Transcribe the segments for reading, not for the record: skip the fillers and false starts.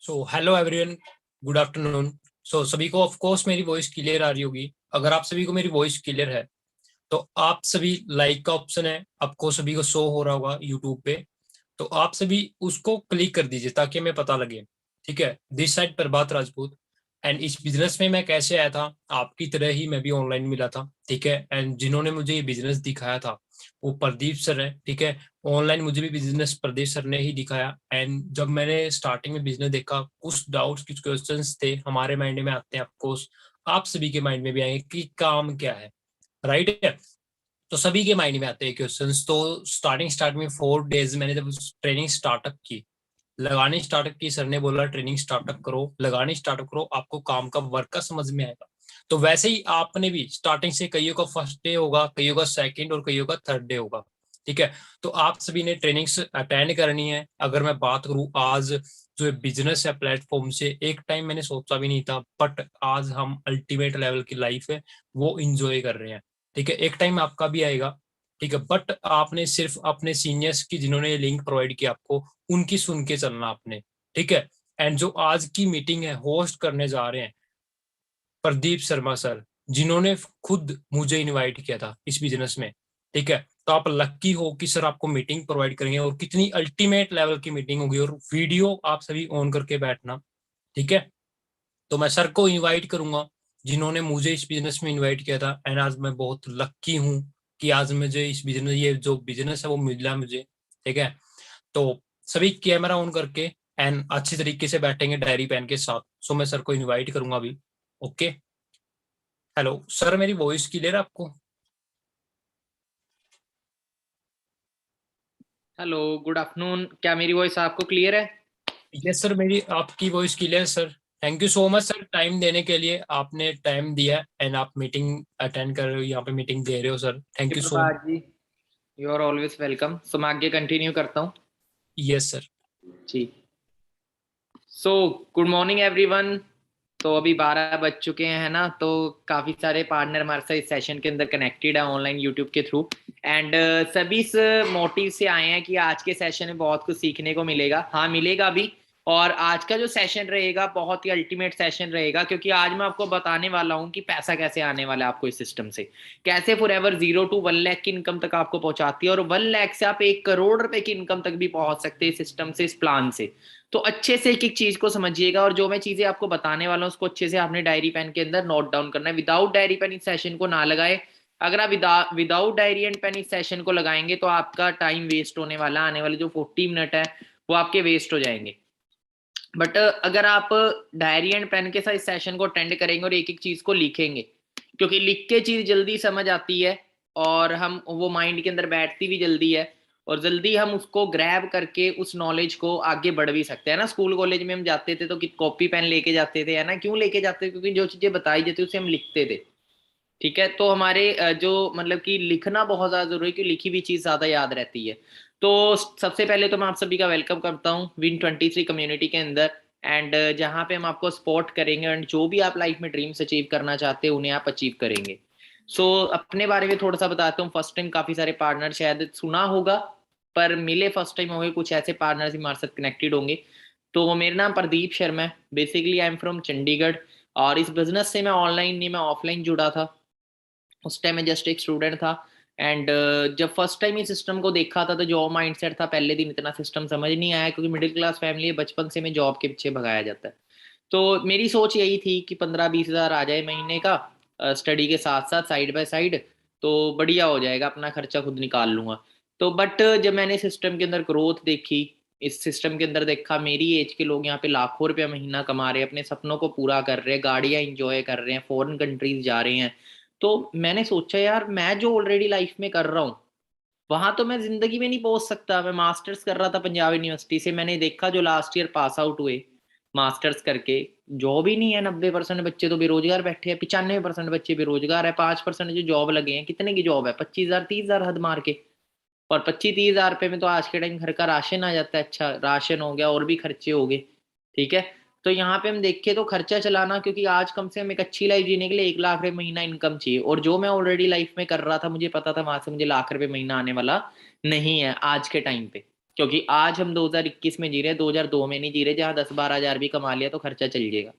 सो hello everyone, good afternoon. So सभी को of course मेरी वॉइस क्लियर आ रही होगी। अगर आप सभी को मेरी वॉइस क्लियर है तो आप सभी लाइक का ऑप्शन है, आपको सभी को शो हो रहा होगा यूट्यूब पे, तो आप सभी उसको क्लिक कर दीजिए ताकि हमें पता लगे। ठीक है, this side Prabhat Rajput. And इस बिजनेस में मैं कैसे आया था, आपकी तरह ही मैं भी ऑनलाइन मिला था। ठीक है, एंड जिन्होंने मुझे ये बिजनेस दिखाया था वो प्रदीप सर है। ठीक है, ऑनलाइन मुझे भी बिजनेस प्रदीप सर ने ही दिखाया। एंड जब मैंने स्टार्टिंग में बिजनेस देखा, कुछ डाउट्स कुछ क्वेश्चंस थे हमारे माइंड में आते हैं, ऑफकोर्स आप सभी के माइंड में भी आएंगे कि काम क्या है, राइट है। तो सभी के माइंड में आते हैं क्वेश्चंस। तो स्टार्ट में 4 डेज मैंने जब ट्रेनिंग स्टार्टअप की, लगानी स्टार्टअप की, सर ने बोला ट्रेनिंग स्टार्टअप करो, लगानी स्टार्टअप करो, आपको काम का वर्क का समझ में आएगा। तो वैसे ही आपने भी स्टार्टिंग से, कईयों का फर्स्ट डे होगा, कईयों का सेकंड और कईयों का थर्ड डे होगा। ठीक है, तो आप सभी ने ट्रेनिंग्स अटेंड करनी है। अगर मैं बात करूं आज जो बिजनेस है प्लेटफॉर्म से, एक टाइम मैंने सोचा भी नहीं था, बट आज हम अल्टीमेट लेवल की लाइफ है वो इंजॉय कर रहे हैं। ठीक है, एक टाइम आपका भी आएगा। ठीक है, बट आपने सिर्फ अपने सीनियर्स की, जिन्होंने ये लिंक प्रोवाइड किया आपको, उनकी सुन के चलना आपने। ठीक है, एंड जो आज की मीटिंग है होस्ट करने जा रहे हैं प्रदीप शर्मा सर, जिन्होंने खुद मुझे इनवाइट किया था इस बिजनेस में। ठीक है, तो आप लक्की हो कि सर आपको मीटिंग प्रोवाइड करेंगे, और कितनी अल्टीमेट लेवल की मीटिंग होगी, और वीडियो आप सभी ऑन करके बैठना। ठीक है, तो मैं सर को इनवाइट करूंगा जिन्होंने मुझे इस बिजनेस में इनवाइट किया था। एंड आज मैं बहुत लक्की हूँ कि आज मुझे इस बिजनेस, ये जो बिजनेस है वो मिला मुझे। ठीक है, तो सभी कैमरा ऑन करके एंड अच्छी तरीके से बैठेंगे डायरी पेन के साथ। सो मैं सर को इनवाइट करूंगा अभी। ओके, हेलो सर, मेरी वॉइस क्लियर है आपको? Hello, good afternoon. क्या मेरी वॉइस आपको क्लियर है? यस सर, मेरी आपकी voice clear sir. Thank you so much sir time देने के लिए, आपने टाइम दिया एंड आप मीटिंग अटेंड कर रहे हो, यहाँ पे मीटिंग दे रहे हो सर, जी thank you so much. Prabhat ji, you are always welcome. So मैं आगे कंटिन्यू करता हूँ यस सर। जी। So good morning everyone. तो अभी 12 बज चुके हैं, है ना? तो काफ़ी सारे पार्टनर हमारे साथ इस सेशन के अंदर कनेक्टेड है ऑनलाइन यूट्यूब के थ्रू। एंड सभी इस मोटिव से आए हैं कि आज के सेशन में बहुत कुछ सीखने को मिलेगा। हाँ, मिलेगा भी। और आज का जो सेशन रहेगा बहुत ही अल्टीमेट सेशन रहेगा, क्योंकि आज मैं आपको बताने वाला हूँ कि पैसा कैसे आने वाला है आपको इस सिस्टम से। कैसे फॉर एवर 0 to 1 लाख की इनकम तक आपको पहुंचाती है, और 1 लाख से आप 1 करोड़ रुपए की इनकम तक भी पहुंच सकते हैं इस सिस्टम से, इस प्लान से। तो अच्छे से एक एक चीज को समझिएगा, और जो मैं चीजें आपको बताने वाला हूँ उसको अच्छे से आपने डायरी पेन के अंदर नोट डाउन करना है। विदाउट डायरी पेन इस सेशन को ना लगाए। अगर आप विदाउट डायरी एंड पेन इस सेशन को लगाएंगे तो आपका टाइम वेस्ट होने वाला, आने वाले जो 40 मिनट है वो आपके वेस्ट हो जाएंगे। बट अगर आप डायरी एंड पेन के साथ इस सेशन को अटेंड करेंगे और एक एक चीज को लिखेंगे, क्योंकि लिख के चीज जल्दी समझ आती है, और हम वो माइंड के अंदर बैठती भी जल्दी है, और जल्दी हम उसको ग्रैब करके उस नॉलेज को आगे बढ़ भी सकते हैं ना। स्कूल कॉलेज में हम जाते थे तो कॉपी पेन लेके जाते थे, है ना? क्यों लेके जाते थे? क्योंकि जो चीजें बताई जाती उसे हम लिखते थे। ठीक है, तो हमारे जो मतलब कि लिखना बहुत ज्यादा जरूरी है, क्योंकि लिखी हुई चीज ज्यादा याद रहती है। तो सबसे पहले तो मैं आप सभी का वेलकम करता हूँ Win23 कम्युनिटी के अंदर। एंड जहाँ पे हम आपको सपोर्ट करेंगे, एंड जो भी आप लाइफ में ड्रीम्स अचीव करना चाहते हैं उन्हें आप अचीव करेंगे। अपने बारे में थोड़ा सा बताता हूँ। फर्स्ट टाइम काफी सारे पार्टनर शायद सुना होगा, पर मिले फर्स्ट टाइम होंगे, कुछ ऐसे पार्टनर्स हमारे साथ कनेक्टेड होंगे। तो मेरा नाम प्रदीप शर्मा है। Basically I am from Chandigarh. और इस बिजनेस से मैं ऑनलाइन नहीं, मैं ऑफलाइन जुड़ा था। उस टाइम मैं जस्ट एक स्टूडेंट था। एंड जब फर्स्ट टाइम इस सिस्टम को देखा था तो जॉब माइंडसेट था, पहले दिन इतना सिस्टम समझ नहीं आया, क्योंकि मिडिल क्लास फैमिली है, बचपन से मैं जॉब के पीछे भगाया जाता है। तो मेरी सोच यही थी कि 15-20 हज़ार आ जाए महीने का, स्टडी के साथ साथ साइड बाय साइड, तो बढ़िया हो जाएगा, अपना खर्चा खुद निकाल लूंगा। तो बट जब मैंने सिस्टम के अंदर ग्रोथ देखी, इस सिस्टम के अंदर देखा मेरी एज के लोग यहाँ पे लाखों रुपया महीना कमा रहे हैं, अपने सपनों को पूरा कर रहे हैं, गाड़ियां इंजॉय कर रहे हैं, फॉरेन कंट्रीज जा रहे हैं। तो मैंने सोचा यार, मैं जो ऑलरेडी लाइफ में कर रहा हूँ वहां तो मैं जिंदगी में नहीं पहुंच सकता। मैं मास्टर्स कर रहा था पंजाब यूनिवर्सिटी से, मैंने देखा जो लास्ट ईयर पास आउट हुए मास्टर्स करके, जॉब ही नहीं है। 90% बच्चे तो बेरोजगार बैठे हैं, 95% बच्चे बेरोजगार है, 5% जो जॉब लगे हैं, कितने की जॉब है? 25 हज़ार 30 हज़ार हद मार के। और 25-30 हज़ार रुपये में तो आज के टाइम घर का राशन आ जाता है। अच्छा, राशन हो गया, और भी खर्चे हो गए। ठीक है, तो यहाँ पे हम देखें तो खर्चा चलाना, क्योंकि आज कम से कम एक अच्छी लाइफ जीने के लिए 1 लाख रुपए महीना इनकम चाहिए, और जो मैं ऑलरेडी लाइफ में कर रहा था मुझे पता था वहां से मुझे लाख रुपए महीना आने वाला नहीं है आज के टाइम पे। क्योंकि आज हम 2021 में जी रहे हैं, 2002 में नहीं जी रहे जहाँ 10-12 हज़ार भी कमा लिया तो खर्चा चल जाएगा।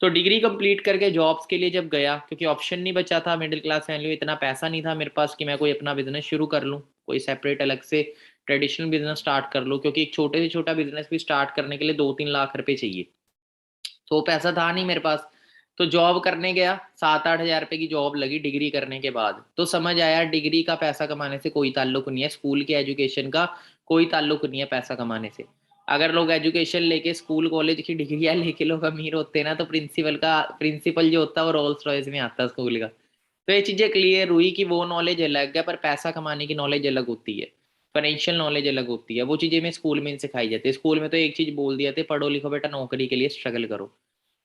तो डिग्री कंप्लीट करके जॉब्स के लिए जब गया, क्योंकि ऑप्शन नहीं बचा था, मिडिल क्लास फैमिली, इतना पैसा नहीं था मेरे पास कि मैं कोई अपना बिजनेस शुरू कर लूँ, कोई सेपरेट अलग से ट्रेडिशनल बिजनेस स्टार्ट कर लूँ, क्योंकि एक छोटे से छोटा बिजनेस भी स्टार्ट करने के लिए 2-3 लाख रुपए चाहिए। तो पैसा था नहीं मेरे पास। तो जॉब करने गया, 7-8 हज़ार रुपए की जॉब लगी डिग्री करने के बाद। तो समझ आया डिग्री का पैसा कमाने से कोई ताल्लुक नहीं है, स्कूल के एजुकेशन का कोई ताल्लुक नहीं है पैसा कमाने से। अगर लोग एजुकेशन लेके स्कूल कॉलेज की डिग्रियां लेके लोग अमीर होते हैं ना, तो प्रिंसिपल जो होता है वो रोल्स रॉयस में आता है स्कूल का। तो ये चीजें क्लियर हुई कि वो नॉलेज अलग है, पर पैसा कमाने की नॉलेज अलग होती है, फाइनेंशियल नॉलेज अलग होती है। वो चीजें मैं स्कूल में सिखाई जाती है। स्कूल में तो एक चीज बोल दिया थे, पढ़ो लिखो बेटा, नौकरी के लिए स्ट्रगल करो।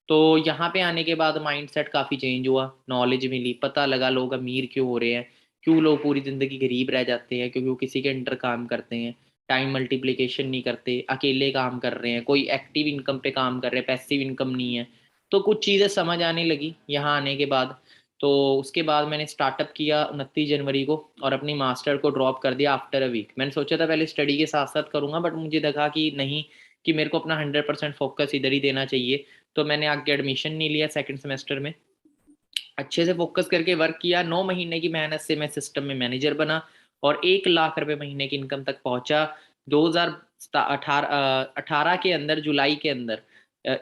तो यहाँ पे आने के बाद माइंडसेट काफ़ी चेंज हुआ, नॉलेज मिली, पता लगा लोग अमीर क्यों हो रहे हैं, क्यों लोग पूरी ज़िंदगी गरीब रह जाते हैं, क्योंकि वो किसी के अंडर काम करते हैं, टाइम मल्टीप्लिकेशन नहीं करते, अकेले काम कर रहे हैं, कोई एक्टिव इनकम पे काम कर रहे हैं, पैसिव इनकम नहीं है। तो कुछ चीज़ें समझ आने लगी यहाँ आने के बाद। तो उसके बाद मैंने स्टार्टअप किया 29 जनवरी को, और अपनी मास्टर को ड्रॉप कर दिया आफ्टर अ वीक। मैंने सोचा था पहले स्टडी के साथ साथ करूँगा, बट मुझे लगा कि नहीं, कि मेरे को अपना 100% फोकस इधर ही देना चाहिए। तो मैंने आगे एडमिशन नहीं लिया सेकंड सेमेस्टर में, अच्छे से फोकस करके वर्क किया। 9 महीने की मेहनत से मैं सिस्टम में मैनेजर बना और 1 लाख रुपए महीने की इनकम तक पहुंचा 2018 के अंदर, जुलाई के अंदर।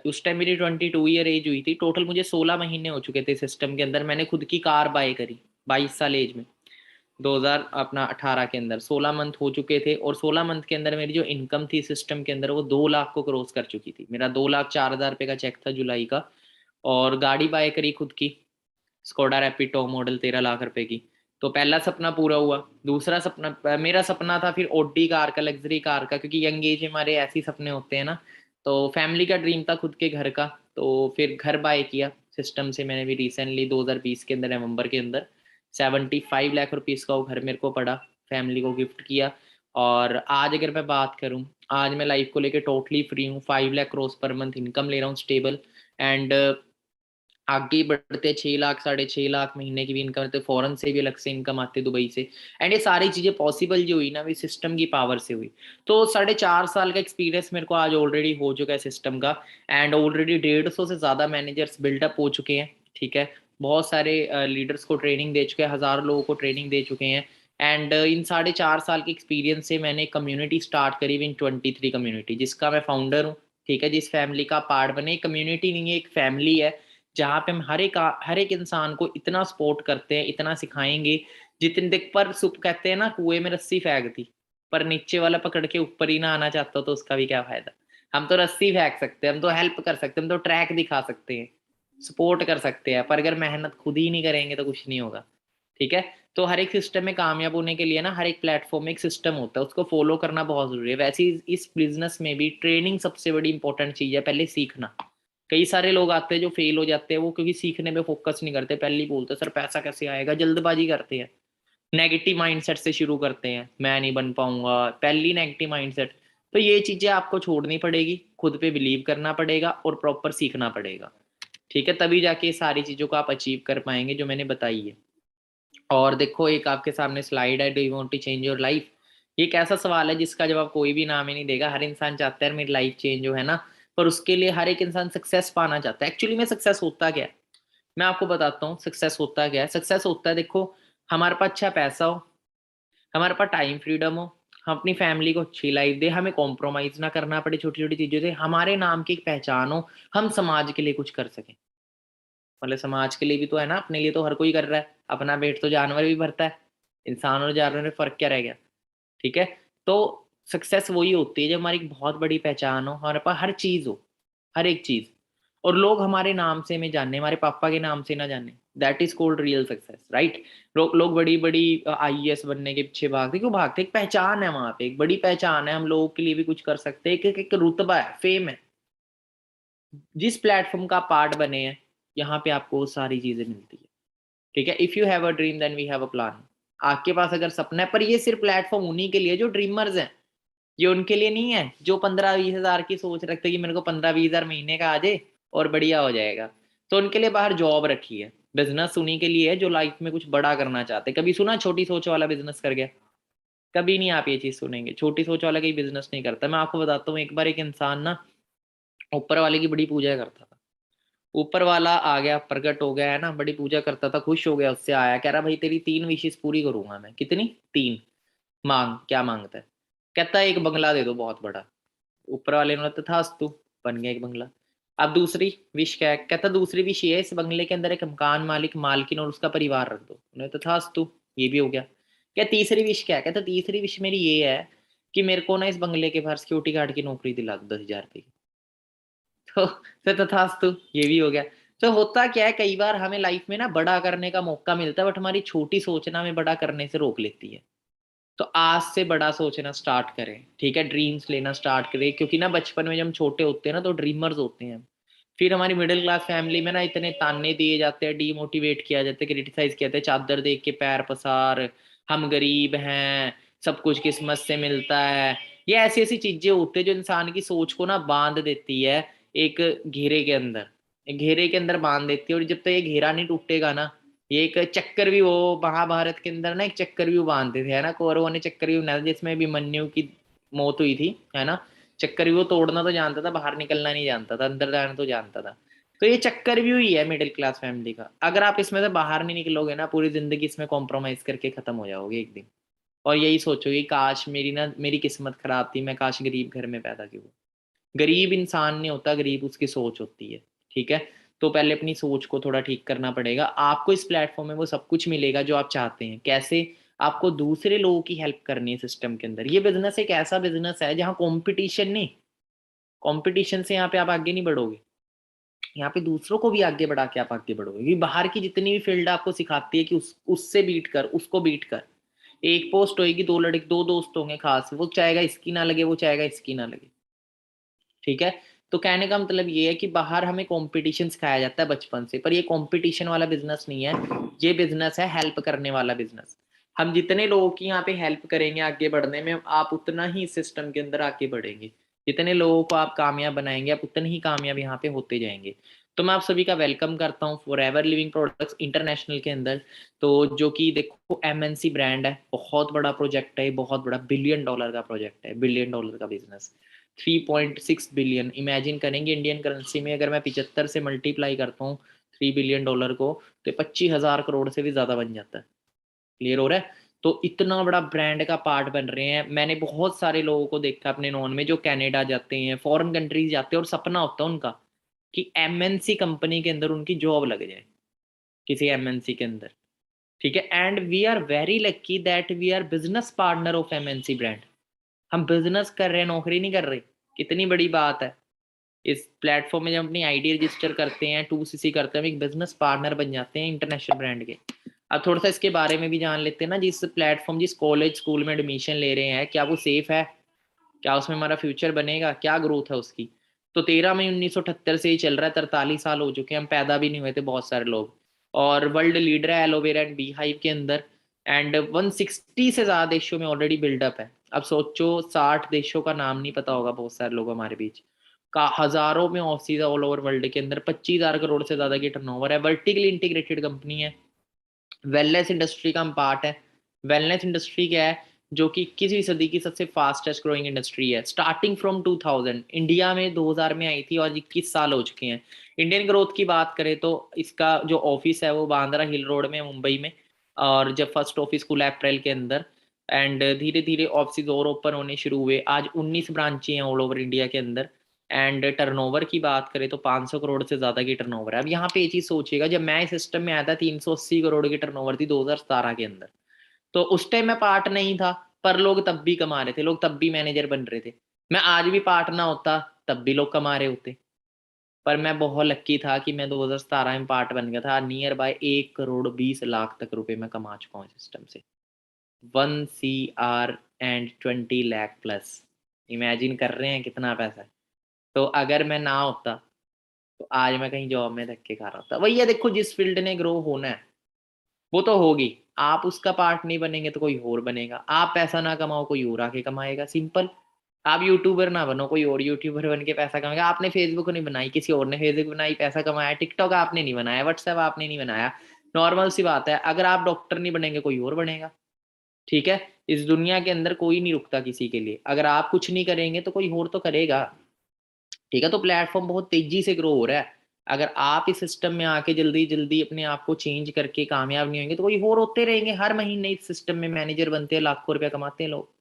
उस टाइम मेरी 22 ईयर एज हुई थी। टोटल मुझे 16 महीने हो चुके थे सिस्टम के अंदर। मैंने खुद की कार बाय करी 22 साल एज में। 2018 के अंदर 16 मंथ हो चुके थे, और 16 मंथ के अंदर मेरी जो इनकम थी सिस्टम के अंदर वो 2 लाख को क्रॉस कर चुकी थी। मेरा 2,04,000 रुपये का चेक था जुलाई का। और गाड़ी बाय करी खुद की, Skoda rapid top model 13 lakh रुपए की। तो पहला सपना पूरा हुआ। दूसरा सपना, मेरा सपना था फिर ओडी कार का, लग्जरी कार का, क्योंकि यंग एज में हमारे ऐसे ही सपने होते हैं ना। तो फैमिली का ड्रीम था खुद के घर का। तो फिर घर बाय किया सिस्टम से मैंने भी रिसेंटली 2020 के अंदर, नवंबर के अंदर। 75 लाख रुपीज़ का वो घर मेरे को पड़ा, फैमिली को गिफ्ट किया। और आज अगर मैं बात करूं, आज मैं लाइफ को लेके टोटली फ्री हूँ। 5 lakh cross per month income ले रहा हूँ स्टेबल। एंड आगे ही बढ़ते 6 लाख, 6.5 लाख महीने की भी इनकम आते, फॉरेन से भी अलग से इनकम आती है, दुबई से। एंड ये सारी चीजें पॉसिबल जो हुई ना, भी सिस्टम की पावर से हुई। तो 4.5 साल का एक्सपीरियंस मेरे को आज ऑलरेडी हो चुका है सिस्टम का। एंड ऑलरेडी 150 से ज्यादा मैनेजर्स बिल्डअप हो चुके हैं, ठीक है। बहुत सारे लीडर्स को ट्रेनिंग दे चुके हैं, हज़ार लोगों को ट्रेनिंग दे चुके हैं। एंड इन 4.5 साल के एक्सपीरियंस से मैंने कम्युनिटी स्टार्ट करी, विन 23 कम्युनिटी, जिसका मैं फाउंडर हूँ, ठीक है। जिस फैमिली का पार्ट बने, कम्युनिटी नहीं है, एक फैमिली है, जहाँ पे हम हर एक इंसान को इतना सपोर्ट करते हैं, इतना सिखाएंगे। जितने देख पर सुप कहते हैं ना, कुएं में रस्सी फेंक दी, पर नीचे वाला पकड़ के ऊपर ही ना आना चाहता तो उसका भी क्या फायदा। हम तो रस्सी फेंक सकते हैं, हम तो हेल्प कर सकते हैं, हम तो ट्रैक दिखा सकते हैं, सपोर्ट कर सकते हैं, पर अगर मेहनत खुद ही नहीं करेंगे तो कुछ नहीं होगा, ठीक है। तो हर एक सिस्टम में कामयाब होने के लिए ना, हर एक प्लेटफॉर्म में एक सिस्टम होता है, उसको फॉलो करना बहुत जरूरी है। वैसे ही इस बिजनेस में भी ट्रेनिंग सबसे बड़ी इंपॉर्टेंट चीज है, पहले सीखना। कई सारे लोग आते हैं जो फेल हो जाते हैं, वो क्योंकि सीखने पे फोकस नहीं करते, पहले ही बोलते सर पैसा कैसे आएगा, जल्दबाजी करते हैं, नेगेटिव माइंडसेट से शुरू करते हैं, मैं नहीं बन पाऊंगा, पहली नेगेटिव माइंडसेट। तो ये चीजें आपको छोड़नी पड़ेगी, खुद पे बिलीव करना पड़ेगा और प्रॉपर सीखना पड़ेगा, ठीक है। तभी जाके सारी चीजों को आप अचीव कर पाएंगे जो मैंने बताई है। और देखो, एक आपके सामने स्लाइड है, do you want to change your life. ये एक ऐसा सवाल है जिसका जवाब कोई भी नाम ही नहीं देगा। हर इंसान चाहता है मेरी लाइफ चेंज हो, है ना। पर उसके लिए हर एक इंसान सक्सेस पाना चाहता है। एक्चुअली में सक्सेस होता क्या है, मैं आपको बताता हूँ सक्सेस होता क्या है। सक्सेस होता है, देखो, हमारे पास अच्छा पैसा हो, हमारे पास टाइम फ्रीडम हो, हम अपनी फैमिली को अच्छी लाइफ दे, हमें कॉम्प्रोमाइज ना करना पड़े छोटी छोटी चीजों से, हमारे नाम की एक पहचान हो, हम समाज के लिए कुछ कर सकें। मतलब समाज के लिए भी तो है ना, अपने लिए तो हर कोई कर रहा है, अपना पेट तो जानवर भी भरता है। इंसान और जानवर में फर्क क्या रह गया, ठीक है। तो सक्सेस वही होती है जब हमारी एक बहुत बड़ी पहचान हो, हमारे पास हर चीज हो, हर एक चीज, और लोग हमारे नाम से हमें जाने, हमारे पापा के नाम से ना जाने। That is called real success, right. लोग बड़ी बड़ी आईएएस बनने के पीछे भागते, क्यों भागते, एक पहचान है वहां पे, एक बड़ी पहचान है, हम लोगों के लिए भी कुछ कर सकते हैं, एक रुतबा है, फेम है। जिस प्लेटफॉर्म का पार्ट बने हैं, यहाँ पे आपको वो सारी चीजें मिलती है, ठीक है। If you have a dream then we have a plan. आपके पास अगर सपना है, पर ये सिर्फ प्लेटफॉर्म उन्हीं के लिए जो ड्रीमर्स हैं, ये उनके लिए नहीं है जो 15-20 हजार की सोच रखते हैं कि मेरे को 15-20 हजार महीने का आ जाए और बढ़िया हो जाएगा। तो उनके लिए बाहर जॉब रखी है। बिजनेस उन्हीं के लिए है जो लाइफ में कुछ बड़ा करना चाहते हैं। कभी सुना छोटी सोच वाला बिजनेस कर गया, कभी नहीं आप ये चीज सुनेंगे। छोटी सोच वाला कहीं बिजनेस नहीं करता। मैं आपको बताता हूँ, एक बार एक इंसान ना ऊपर वाले की बड़ी पूजा करता था। ऊपर वाला आ गया, प्रकट हो गया है ना, बड़ी पूजा करता था, खुश हो गया, उससे आया, कह रहा भाई तेरी 3 विशेष पूरी करूंगा मैं। कितनी? 3। मांग, क्या मांगता है? कहता है एक बंगला दे दो बहुत बड़ा। ऊपर वाले ने तथास्तु, बन गया एक बंगला। अब दूसरी विश क्या है? कहता दूसरी विश ये है, इस बंगले के अंदर एक मकान मालिक, मालकिन और उसका परिवार रख दो। उन्हें तथास्तु, ये भी हो गया। क्या तीसरी विश क्या है? कहता तीसरी विश मेरी ये है कि मेरे को ना इस बंगले के बाहर सिक्योरिटी गार्ड की नौकरी दिला दो 10,000 रुपये की। तो तथास्तु, ये भी हो गया। तो होता क्या है, कई बार हमें लाइफ में ना बड़ा करने का मौका मिलता है, बट हमारी छोटी सोचना हमें बड़ा करने से रोक लेती है। तो आज से बड़ा सोचना स्टार्ट करें, ठीक है, ड्रीम्स लेना स्टार्ट करें, क्योंकि ना बचपन में जब हम छोटे होते हैं ना तो ड्रीमर्स होते हैं। फिर हमारी मिडिल क्लास फैमिली में ना इतने ताने दिए जाते हैं, डीमोटिवेट किया जाता है, क्रिटिसाइज किया जाता है, चादर देख के पैर पसार, हम गरीब हैं, सब कुछ किस्मत से मिलता है। ये ऐसी ऐसी चीजें होती है जो इंसान की सोच को ना बांध देती है एक घेरे के अंदर। एक घेरे के अंदर बांध देती है, और जब तक ये घेरा नहीं टूटेगा ना, ये एक चक्कर भी, वो महाभारत के अंदर ना एक चक्कर भी बांधते थे, है ना, कौरवों ने चक्कर भी बनाया था, जिसमें अभिमन्यु की मौत हुई थी, है ना। चक्कर भी वो तोड़ना तो जानता था, बाहर निकलना नहीं जानता था, अंदर जाना तो जानता था। तो ये चक्कर भी हुई है मिडिल क्लास फैमिली का। अगर आप इसमें से बाहर नहीं निकलोगे ना, पूरी जिंदगी इसमें कॉम्प्रोमाइज करके खत्म हो जाओगे एक दिन। और यही सोचोगे, काश मेरी ना, मेरी किस्मत खराब थी, मैं काश गरीब घर में पैदा क्यों हुआ। गरीब इंसान नहीं होता, गरीब उसकी सोच होती है, ठीक है। तो पहले अपनी सोच को थोड़ा ठीक करना पड़ेगा। आपको इस प्लेटफॉर्म में वो सब कुछ मिलेगा जो आप चाहते हैं। कैसे? आपको दूसरे लोगों की हेल्प करनी है सिस्टम के अंदर। ये बिजनेस एक ऐसा बिजनेस है जहाँ कंपटीशन नहीं, कंपटीशन से यहाँ पे आप आगे नहीं बढ़ोगे, यहाँ पे दूसरों को भी आगे बढ़ा के आप आगे बढ़ोगे। क्योंकि बाहर की जितनी भी फील्ड आपको सिखाती है कि उससे बीट कर, उसको बीट कर। एक पोस्ट होगी, 2 लड़के, 2 दोस्त होंगे खास, वो चाहेगा इसकी ना लगे, वो चाहेगा इसकी ना लगे, ठीक है। तो कहने का मतलब ये है कि बाहर हमें कंपटीशन सिखाया जाता है बचपन से, पर ये कंपटीशन वाला बिजनेस नहीं है। ये बिजनेस है हेल्प करने वाला बिजनेस। हम जितने लोगों की यहाँ पे हेल्प करेंगे आगे बढ़ने में, आप उतना ही सिस्टम के अंदर आगे बढ़ेंगे। जितने लोगों को आप कामयाब बनाएंगे, आप उतने ही कामयाब यहाँ पे होते जाएंगे। तो मैं आप सभी का वेलकम करता हूँ फॉरएवर लिविंग प्रोडक्ट्स इंटरनेशनल के अंदर। तो जो कि देखो एमएनसी ब्रांड है, बहुत बड़ा प्रोजेक्ट है, बहुत बड़ा $1 बिलियन का प्रोजेक्ट है, $1 बिलियन का बिजनेस। 3.6 बिलियन, इमेजिन करेंगे इंडियन करेंसी में, अगर मैं 75 से मल्टीप्लाई करता हूँ $3 बिलियन को, तो 25,000 करोड़ से भी ज्यादा बन जाता है। क्लियर हो रहा है? तो इतना बड़ा ब्रांड का पार्ट बन रहे हैं। मैंने बहुत सारे लोगों को देखा अपने नॉन में जो कनाडा जाते हैं, फॉरेन कंट्रीज जाते हैं, और सपना होता है उनका कि एमएनसी कंपनी के अंदर उनकी जॉब लग जाए, किसी एमएनसी के अंदर, ठीक है। And we are very lucky that we are business partner of MNC brand. हम बिजनेस कर रहे हैं, नौकरी नहीं कर रहे। कितनी बड़ी बात है। इस प्लेटफॉर्म में जब अपनी आईडी रजिस्टर करते हैं, 2CC करते हैं, हम एक बिजनेस पार्टनर बन जाते हैं इंटरनेशनल ब्रांड के। अब थोड़ा सा इसके बारे में भी जान लेते हैं ना। जिस प्लेटफॉर्म, जिस कॉलेज स्कूल में एडमिशन ले रहे हैं, क्या वो सेफ है? क्या उसमें हमारा फ्यूचर बनेगा? क्या ग्रोथ है उसकी? तो 13 मई 1978 से ही चल रहा है, 43 साल हो चुके हैं, हम पैदा भी नहीं हुए थे बहुत सारे लोग। और वर्ल्ड लीडर है एलोवेरा एंड बी हाइव के अंदर। एंड 160 से ज्यादा देशों में ऑलरेडी बिल्डअप है। अब सोचो, 60 देशों का नाम नहीं पता होगा बहुत सारे लोग हमारे बीच का। हजारों में ऑफिस है ऑल ओवर वर्ल्ड के अंदर, 25,000 करोड़ से ज्यादा की टर्नओवर है, वर्टिकली इंटीग्रेटेड कंपनी है। वेलनेस इंडस्ट्री का हम पार्ट है। वेलनेस इंडस्ट्री क्या है? जो कि 21वीं सदी की सबसे फास्टेस्ट ग्रोइंग इंडस्ट्री है, स्टार्टिंग फ्रॉम 2000। इंडिया में 2000 में आई थी और 21 साल हो चुके हैं। इंडियन ग्रोथ की बात करें तो इसका जो ऑफिस है वो बांद्रा हिल रोड में, मुंबई में। और जब फर्स्ट ऑफिस खुला अप्रैल के अंदर, एंड धीरे धीरे ऑफिस और ओपन होने शुरू हुए। आज 19 ब्रांचें हैं ऑल ओवर इंडिया के अंदर। एंड टर्नओवर की बात करें तो 500 करोड़ से ज्यादा की टर्नओवर है। अब यहाँ पे ये चीज सोचिएगा, जब मैं इस सिस्टम में आया था 380 करोड़ की टर्नओवर थी 2017 के अंदर। तो उस टाइम मैं पार्ट नहीं था, पर लोग तब भी कमा रहे थे, लोग तब भी मैनेजर बन रहे थे। मैं आज भी पार्ट ना होता, तब भी लोग कमा रहे होते। पर मैं बहुत लक्की था कि मैं 2017 में पार्ट बन गया था। नियर बाय 1 करोड़ 20 लाख तक रुपए मैं कमा चुका हूँ सिस्टम से। 1 CR and 20 lakh plus. Imagine कर रहे हैं कितना पैसा है। तो अगर मैं ना होता तो आज मैं कहीं जॉब में धक्के खा रहा होता। वही है, देखो जिस फील्ड ने ग्रो होना है वो तो होगी। आप उसका पार्ट नहीं बनेंगे तो कोई और बनेगा। आप पैसा ना कमाओ, कोई और आके कमाएगा, सिंपल। आप यूट्यूबर ना बनो, कोई और यूट्यूबर बन के पैसा कमाएगा। आपने फेसबुक नहीं बनाई, किसी और ने फेसबुक बनाई, पैसा कमाया। टिकटॉक आपने नहीं बनाया, व्हाट्सएप आपने नहीं बनाया। नॉर्मल सी बात है, अगर आप डॉक्टर नहीं बनेंगे कोई और बनेगा। ठीक है, इस दुनिया के अंदर कोई नहीं रुकता किसी के लिए, अगर आप कुछ नहीं करेंगे तो कोई और तो करेगा। ठीक है, तो प्लेटफॉर्म बहुत तेजी से ग्रो हो रहा है, अगर आप इस सिस्टम में आके जल्दी जल्दी अपने आप को चेंज करके कामयाब नहीं होंगे तो कोई और होते रहेंगे, हर महीने इस सिस्टम में मैनेजर बनते हैं, लाखों रुपया कमाते हैं लोग।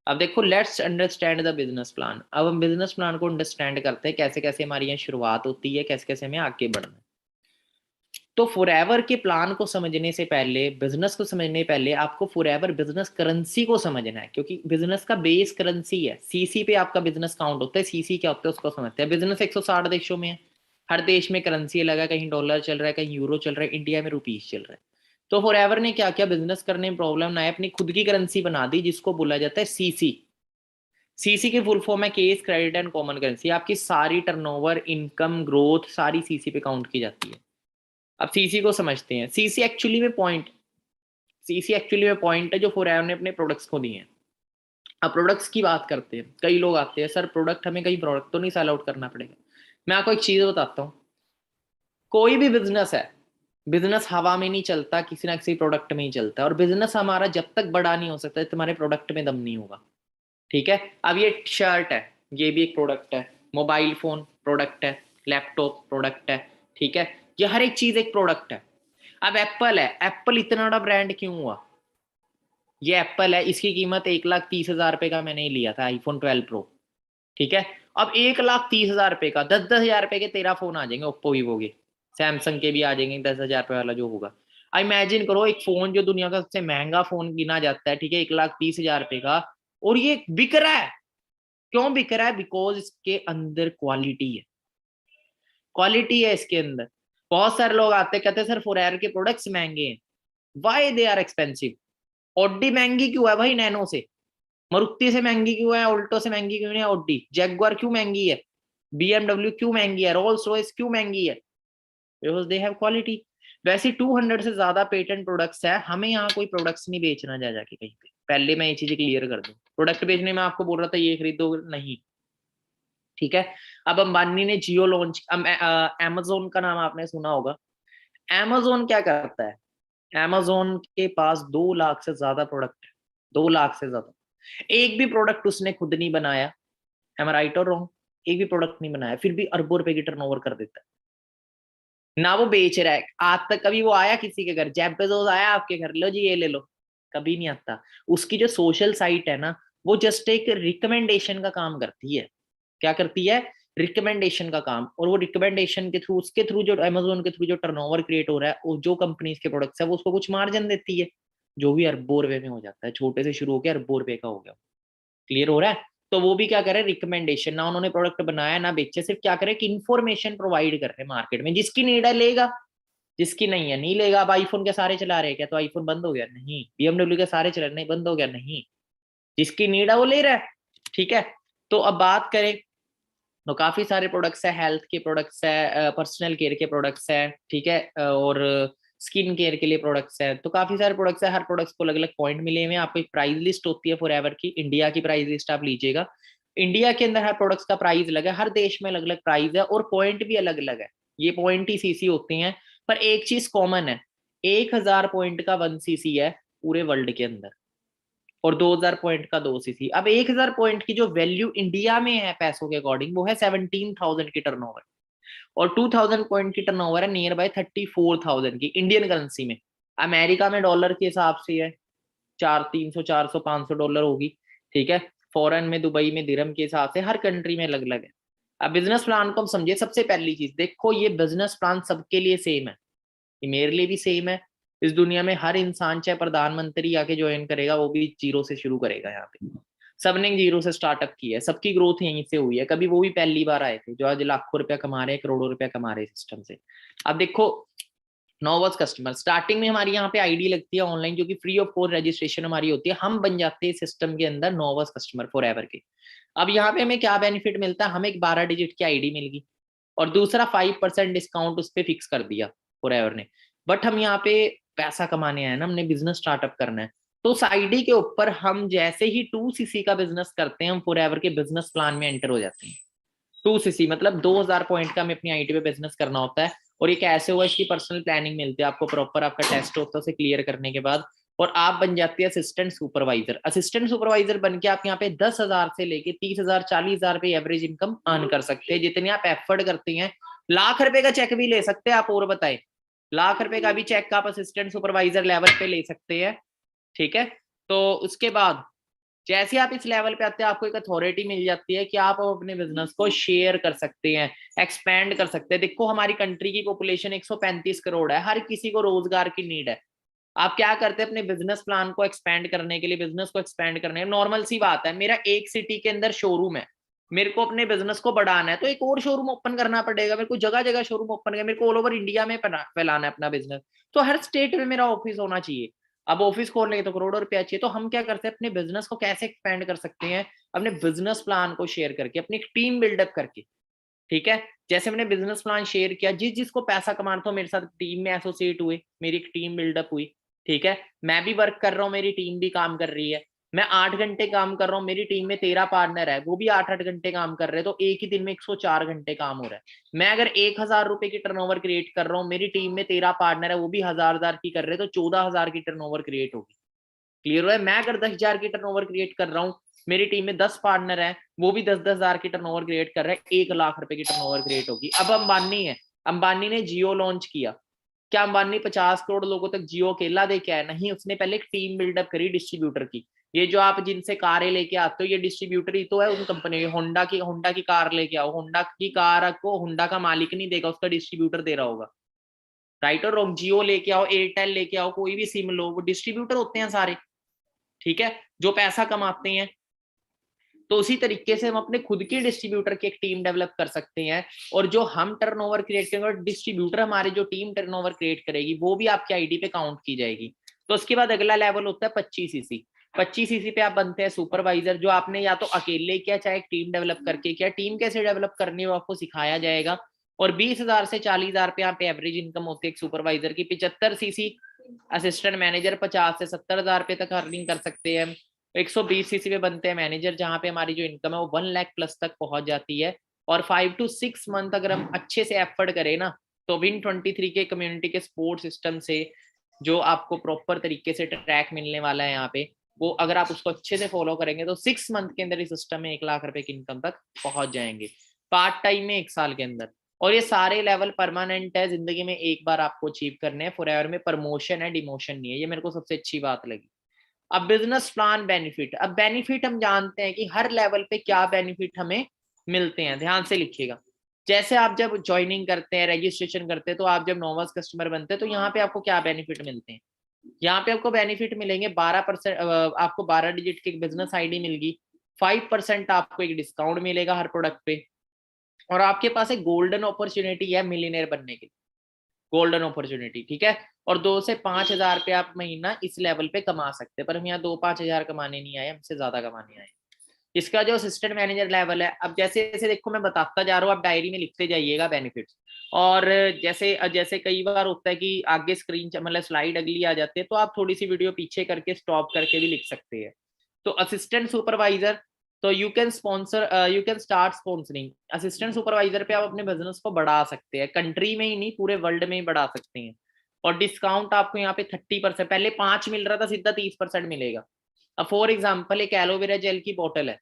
अब देखो, let's understand the business plan. अब हम बिजनेस प्लान को अंडरस्टैंड करते हैं, कैसे कैसे हमारी यहाँ शुरुआत होती है, कैसे कैसे हमें आगे बढ़ना है। तो फॉरएवर के प्लान को समझने से पहले, बिजनेस को समझने पहले आपको फॉरएवर बिजनेस करेंसी को समझना है, क्योंकि बिजनेस का बेस करेंसी है, सीसी पे आपका बिजनेस काउंट होता है, सीसी क्या होता है उसको समझते हैं। बिजनेस 160 देशों में है, हर देश में करेंसी अलग है, कहीं डॉलर चल रहा है, कहीं यूरो चल रहा है, इंडिया में रुपीज चल रहा है। तो फॉरएवर ने क्या किया, बिजनेस करने में प्रॉब्लम ना है, अपनी खुद की करेंसी बना दी, जिसको बोला जाता है सीसी। सीसी की फुल फॉर्म है case credit and common currency. आपकी सारी टर्नओवर, इनकम, ग्रोथ सारी सीसी पे काउंट की जाती है। अब सीसी को समझते हैं। सीसी एक्चुअली में पॉइंट है जो फॉरएवर ने अपने प्रोडक्ट्स को दिए हैं। अब प्रोडक्ट्स की बात करते हैं, कई लोग आते हैं, सर प्रोडक्ट हमें कहीं प्रोडक्ट तो नहीं सेल आउट करना पड़ेगा। मैं आपको एक चीज बताता हूँ, कोई भी बिजनेस है, बिजनेस हवा में नहीं चलता, किसी ना किसी प्रोडक्ट में ही चलता है, और बिजनेस हमारा जब तक बड़ा नहीं हो सकता तुम्हारे प्रोडक्ट में दम नहीं होगा। ठीक है, अब ये शर्ट है, ये भी एक प्रोडक्ट है, मोबाइल फोन प्रोडक्ट है, लैपटॉप प्रोडक्ट है, ठीक है, ये हर एक चीज एक प्रोडक्ट है। अब एप्पल है, एप्पल इतना बड़ा ब्रांड क्यों हुआ, ये एप्पल है, इसकी कीमत 1,30,000 रुपए का मैंने लिया था आईफोन 12 प्रो। ठीक है, अब 1,30,000 रुपए का 10,000 रुपए के तेरा फोन आ जाएंगे, ओप्पो वीवो के, सैमसंग के भी आ जाएंगे 10,000 रुपए वाला जो होगा। इमेजिन करो, एक फोन जो दुनिया का सबसे महंगा फोन गिना जाता है, ठीक है, 1,30,000 रुपए का, और ये बिक रहा है। क्यों बिक रहा है, बिकॉज इसके अंदर क्वालिटी है, क्वालिटी है इसके अंदर। बहुत सारे लोग आते कहते हैं सर फॉरएवर के प्रोडक्ट्स महंगे हैं, why they are expensive. Audi महंगी क्यों है भाई, नैनो से, मारुति से महंगी क्यों है, ऑल्टो से महंगी क्यों है, ऑडी, जैगुआर क्यों महंगी है, बीएमडब्ल्यू क्यों महंगी है, रोल्स रॉयस क्यों महंगी है, बिकॉज दे हैव क्वालिटी। वैसे 200 से ज्यादा पेटेंट प्रोडक्ट्स है, हमें यहाँ कोई प्रोडक्ट्स नहीं बेचना जा जाके कहीं पे, पहले मैं ये चीजें क्लियर कर दूं। प्रोडक्ट बेचने में आपको बोल रहा था ये खरीदो, नहीं, ठीक है। अब अंबानी ने जियो लॉन्च, अमेजोन का नाम आपने सुना होगा। अमेजोन क्या करता है, अमेजोन के पास 2 लाख से ज्यादा प्रोडक्ट है, 2 लाख से ज्यादा, एक भी प्रोडक्ट उसने खुद नहीं बनाया, एम आई राइट और रॉन्ग, एक भी प्रोडक्ट नहीं बनाया, फिर भी अरबों रुपए की टर्नओवर कर देता है। ना वो बेच रहा है, आज तक कभी वो आया किसी के घर, जेफ बेजोस आया आपके घर, लो जी ये ले लो, कभी नहीं आता। उसकी जो सोशल साइट है ना, वो जस्ट एक रिकमेंडेशन का काम करती है। क्या करती है, रिकमेंडेशन का काम, और वो रिकमेंडेशन के थ्रू, उसके थ्रू जो अमेजोन के थ्रू जो टर्नओवर क्रिएट हो रहा है, वो जो कंपनीज के प्रोडक्ट्स है वो उसको कुछ मार्जिन देती है, जो भी अरबों रुपए में हो जाता है, छोटे से शुरू होकर अरबों रुपए का हो गया। क्लियर हो रहा है। तो वो भी क्या करे, रिकमेंडेशन, ना उन्होंने प्रोडक्ट बनाया ना बेचे, सिर्फ क्या करे कि इन्फॉर्मेशन प्रोवाइड कर रहे हैं मार्केट में, जिसकी नीड है लेगा, जिसकी नहीं है नहीं लेगा। अब आईफोन के सारे चला रहे हैं क्या, तो आईफोन बंद हो गया, नहीं। बीएमडब्ल्यू के सारे चला रहे, नहीं बंद हो गया, नहीं। जिसकी नीड है वो ले रहा है, ठीक है। तो अब बात करें तो काफी सारे प्रोडक्ट्स है, हेल्थ के प्रोडक्ट्स है, पर्सनल केयर के प्रोडक्ट्स है, ठीक है, और स्किन केयर के लिए प्रोडक्ट्स है, तो काफी सारे प्रोडक्ट्स है, हर प्रोडक्ट्स को अलग अलग पॉइंट मिले हुए हैं। आपको एक प्राइस लिस्ट होती है फॉरएवर की, इंडिया की प्राइस लिस्ट आप लीजिएगा। इंडिया के अंदर हर प्रोडक्ट्स का प्राइस अलग है, हर देश में अलग अलग प्राइस है, और पॉइंट भी अलग अलग है, ये पॉइंट ही सीसी होते हैं। पर एक चीज कॉमन है, 1,000 पॉइंट का 1 सीसी है पूरे वर्ल्ड के अंदर, और 2,000 पॉइंट का 2 सीसी। अब 1,000 पॉइंट की जो वैल्यू इंडिया में है पैसों के अकॉर्डिंग, वो है 17,000 की टर्नओवर, और 2,000 पॉइंट की टर्नओवर है नियर बाय 34,000 की इंडियन करेंसी में। अमेरिका में डॉलर के हिसाब से है 300, 400, 500 डॉलर होगी, ठीक है। फॉरेन में, दुबई में दिरहम के हिसाब से, हर कंट्री में अलग अलग है। अब बिजनेस प्लान को हम समझे, सबसे पहली चीज देखो, ये बिजनेस प्लान सबके लिए सेम है, ये मेरे लिए भी सेम है, इस दुनिया में हर इंसान चाहे प्रधानमंत्री आके ज्वाइन करेगा वो भी जीरो से शुरू करेगा। यहाँ पे सबने जीरो से स्टार्टअप किया है, सबकी ग्रोथ यहीं से हुई है, कभी वो भी पहली बार आए थे जो आज लाखों रुपया कमा रहे हैं, करोड़ों रुपया कमा रहे हैं सिस्टम से। अब देखो, नॉवल्स कस्टमर, स्टार्टिंग में हमारी यहाँ पे आईडी लगती है ऑनलाइन, जो कि फ्री ऑफ कॉस्ट रजिस्ट्रेशन हमारी होती है, हम बन जाते हैं सिस्टम के अंदर नॉवल्स कस्टमर फॉरएवर के। अब यहाँ पे हमें क्या बेनिफिट मिलता है, हमें एक 12 डिजिट की आईडी मिल गई, और दूसरा 5% डिस्काउंट उस पर फिक्स कर दिया फॉरएवर ने। बट हम यहाँ पे पैसा कमाने आए ना, हमने बिजनेस स्टार्टअप करना है, तो उस आईडी के ऊपर हम जैसे ही 2 सीसी का बिजनेस करते हैं, हम फॉरएवर के बिजनेस प्लान में एंटर हो जाते हैं। 2 सीसी मतलब 2,000 पॉइंट का हमें अपनी आईडी पे बिजनेस करना होता है, और ये कैसे हुआ, इसकी पर्सनल प्लानिंग मिलती है आपको, प्रॉपर आपका टेस्ट होता है, उसे क्लियर करने के बाद और आप बन जाते हैं असिस्टेंट सुपरवाइजर। असिस्टेंट सुपरवाइजर बन के आप यहाँ पे 10,000 से लेके 30,000 40,000 रुपए एवरेज इनकम अर्न कर सकते हैं, जितने आप एफर्ट करते हैं। लाख रुपए का चेक भी ले सकते हैं आप, और बताएं, लाख रुपए का भी चेक आप असिस्टेंट सुपरवाइजर लेवल पे ले सकते हैं, ठीक है। तो उसके बाद जैसे आप इस लेवल पे आते हैं, आपको एक अथॉरिटी मिल जाती है कि आप अपने बिजनेस को शेयर कर सकते हैं, एक्सपेंड कर सकते हैं। देखो हमारी कंट्री की पॉपुलेशन 135 करोड़ है, हर किसी को रोजगार की नीड है। आप क्या करते हैं अपने बिजनेस प्लान को एक्सपेंड करने के लिए, बिजनेस को एक्सपेंड करने के, नॉर्मल सी बात है, मेरा एक सिटी के अंदर शोरूम है, मेरे को अपने बिजनेस को बढ़ाना है तो एक और शोरूम ओपन करना पड़ेगा, मेरे को जगह जगह शोरूम ओपन करना, मेरे को ऑल ओवर इंडिया में फैलाना है अपना बिजनेस, तो हर स्टेट में मेरा ऑफिस होना चाहिए। अब ऑफिस खोलने के तो करोड़ों रुपया चाहिए, तो हम क्या करते हैं अपने बिजनेस को कैसे एक्सपेंड कर सकते हैं, अपने बिजनेस प्लान को शेयर करके, अपनी टीम बिल्डअप करके, ठीक है। जैसे मैंने बिजनेस प्लान शेयर किया, जिस जिसको पैसा कमाना था मेरे साथ टीम में एसोसिएट हुए, मेरी एक टीम बिल्डअप हुई, ठीक है। मैं भी वर्क कर रहा हूँ, मेरी टीम भी काम कर रही है, मैं 8 घंटे काम कर रहा हूँ, मेरी टीम में 13 पार्टनर है, वो भी 8-8 घंटे काम कर रहे हैं, तो एक ही दिन में 104 घंटे काम हो रहा है। मैं अगर 1,000 रुपए की टर्नओवर क्रिएट कर रहा हूँ, मेरी टीम में 13 पार्टनर है, वो भी 1,000 की कर रहे हैं, तो 14,000 की टर्नओवर क्रिएट होगी। क्लियर हुआ है। मैं अगर 10,000 की टर्नओवर क्रिएट कर रहा हूँ, मेरी टीम में 10 पार्टनर हैं, वो भी 10,000 की टर्नओवर क्रिएट कर रहे हैं, 1 लाख रुपए की टर्नओवर क्रिएट होगी। अब अंबानी है, अंबानी ने जियो लॉन्च किया, क्या अंबानी 50 करोड़ लोगों तक जियो अकेला दे के आया? नहीं, उसने पहले एक टीम बिल्डअप करी डिस्ट्रीब्यूटर की। ये जो आप जिनसे कारें लेके आते हो, ये डिस्ट्रीब्यूटर ही तो है उन कंपनी, होंडा की कार लेके आओ, होंडा की कार को होंडा का मालिक नहीं देगा, उसका डिस्ट्रीब्यूटर दे रहा होगा, राइट और रॉन्ग। जियो लेके आओ, एयरटेल लेके आओ, कोई भी सिम लो, वो डिस्ट्रीब्यूटर होते हैं सारे, ठीक है, जो पैसा कमाते हैं। तो उसी तरीके से हम अपने खुद के डिस्ट्रीब्यूटर की एक टीम डेवलप कर सकते हैं, और जो हम टर्नओवर क्रिएट करेंगे, डिस्ट्रीब्यूटर हमारे जो टीम टर्नओवर क्रिएट करेगी, वो भी आपके आईडी पे काउंट की जाएगी। तो उसके बाद अगला लेवल होता है 25 सीसी। 25 सीसी पे आप बनते हैं सुपरवाइजर, जो आपने या तो अकेले किया चाहे एक टीम डेवलप करके किया। टीम कैसे डेवलप करनी है वो आपको सिखाया जाएगा। और 20,000 से 40,000 पे यहाँ पे एवरेज इनकम होती है एक सुपरवाइजर की। 75 सीसी असिस्टेंट मैनेजर 50 से 70,000 रुपए तक अर्निंग कर सकते हैं। 120 सीसी पे बनते हैं मैनेजर, जहां पे हमारी जो इनकम है वो 1 लाख प्लस तक पहुंच जाती है। और 5 to 6 मंथ अगर हम अच्छे से एफर्ट करें ना, तो Win23 के कम्युनिटी के सपोर्ट सिस्टम से जो आपको प्रॉपर तरीके से ट्रैक मिलने वाला है यहाँ पे, वो अगर आप उसको अच्छे से फॉलो करेंगे तो 6 मंथ के अंदर इस सिस्टम में 1 लाख रुपए की इनकम तक पहुंच जाएंगे, पार्ट टाइम में 1 साल के अंदर। और ये सारे लेवल परमानेंट है, जिंदगी में एक बार आपको अचीव करने हैं, फॉरएवर में प्रमोशन है, डिमोशन नहीं है। ये मेरे को सबसे अच्छी बात लगी। अब बिजनेस प्लान बेनिफिट, अब बेनिफिट हम जानते हैं कि हर लेवल पे क्या बेनिफिट हमें मिलते हैं, ध्यान से लिखिएगा। जैसे आप जब ज्वाइनिंग करते हैं, रजिस्ट्रेशन करते हैं, तो आप जब नोवास कस्टमर बनते हैं, तो यहाँ पे आपको क्या बेनिफिट मिलते हैं? यहाँ पे आपको बेनिफिट मिलेंगे 12%, आपको 12 डिजिट की बिजनेस आईडी मिलेगी, 5% आपको एक डिस्काउंट मिलेगा हर प्रोडक्ट पे, और आपके पास एक गोल्डन अपॉर्चुनिटी है मिलियनेयर बनने की, गोल्डन अपॉर्चुनिटी, ठीक है। और 2 से 5,000 रुपये आप महीना इस लेवल पे कमा सकते हैं, पर हम यहाँ 2-5 हजार कमाने नहीं आए, हमसे ज्यादा कमाने आए। इसका जो असिस्टेंट मैनेजर लेवल है, अब जैसे जैसे देखो मैं बताता जा रहा हूँ, आप डायरी में लिखते जाइएगा बेनिफिट्स। और जैसे जैसे कई बार होता है कि आगे स्क्रीन मतलब स्लाइड अगली आ जाती है, तो आप थोड़ी सी वीडियो पीछे करके स्टॉप करके भी लिख सकते हैं। तो असिस्टेंट सुपरवाइजर, तो you can sponsor, you can start sponsoring. Assistant supervisor पे आप अपने बिजनेस को बढ़ा सकते हैं, कंट्री में ही नहीं पूरे वर्ल्ड में ही बढ़ा सकते हैं। और डिस्काउंट आपको यहाँ पे 30%, पहले 5 मिल रहा था, सीधा 30% मिलेगा। अब फॉर एग्जाम्पल एक एलोवेरा जेल की बोतल है,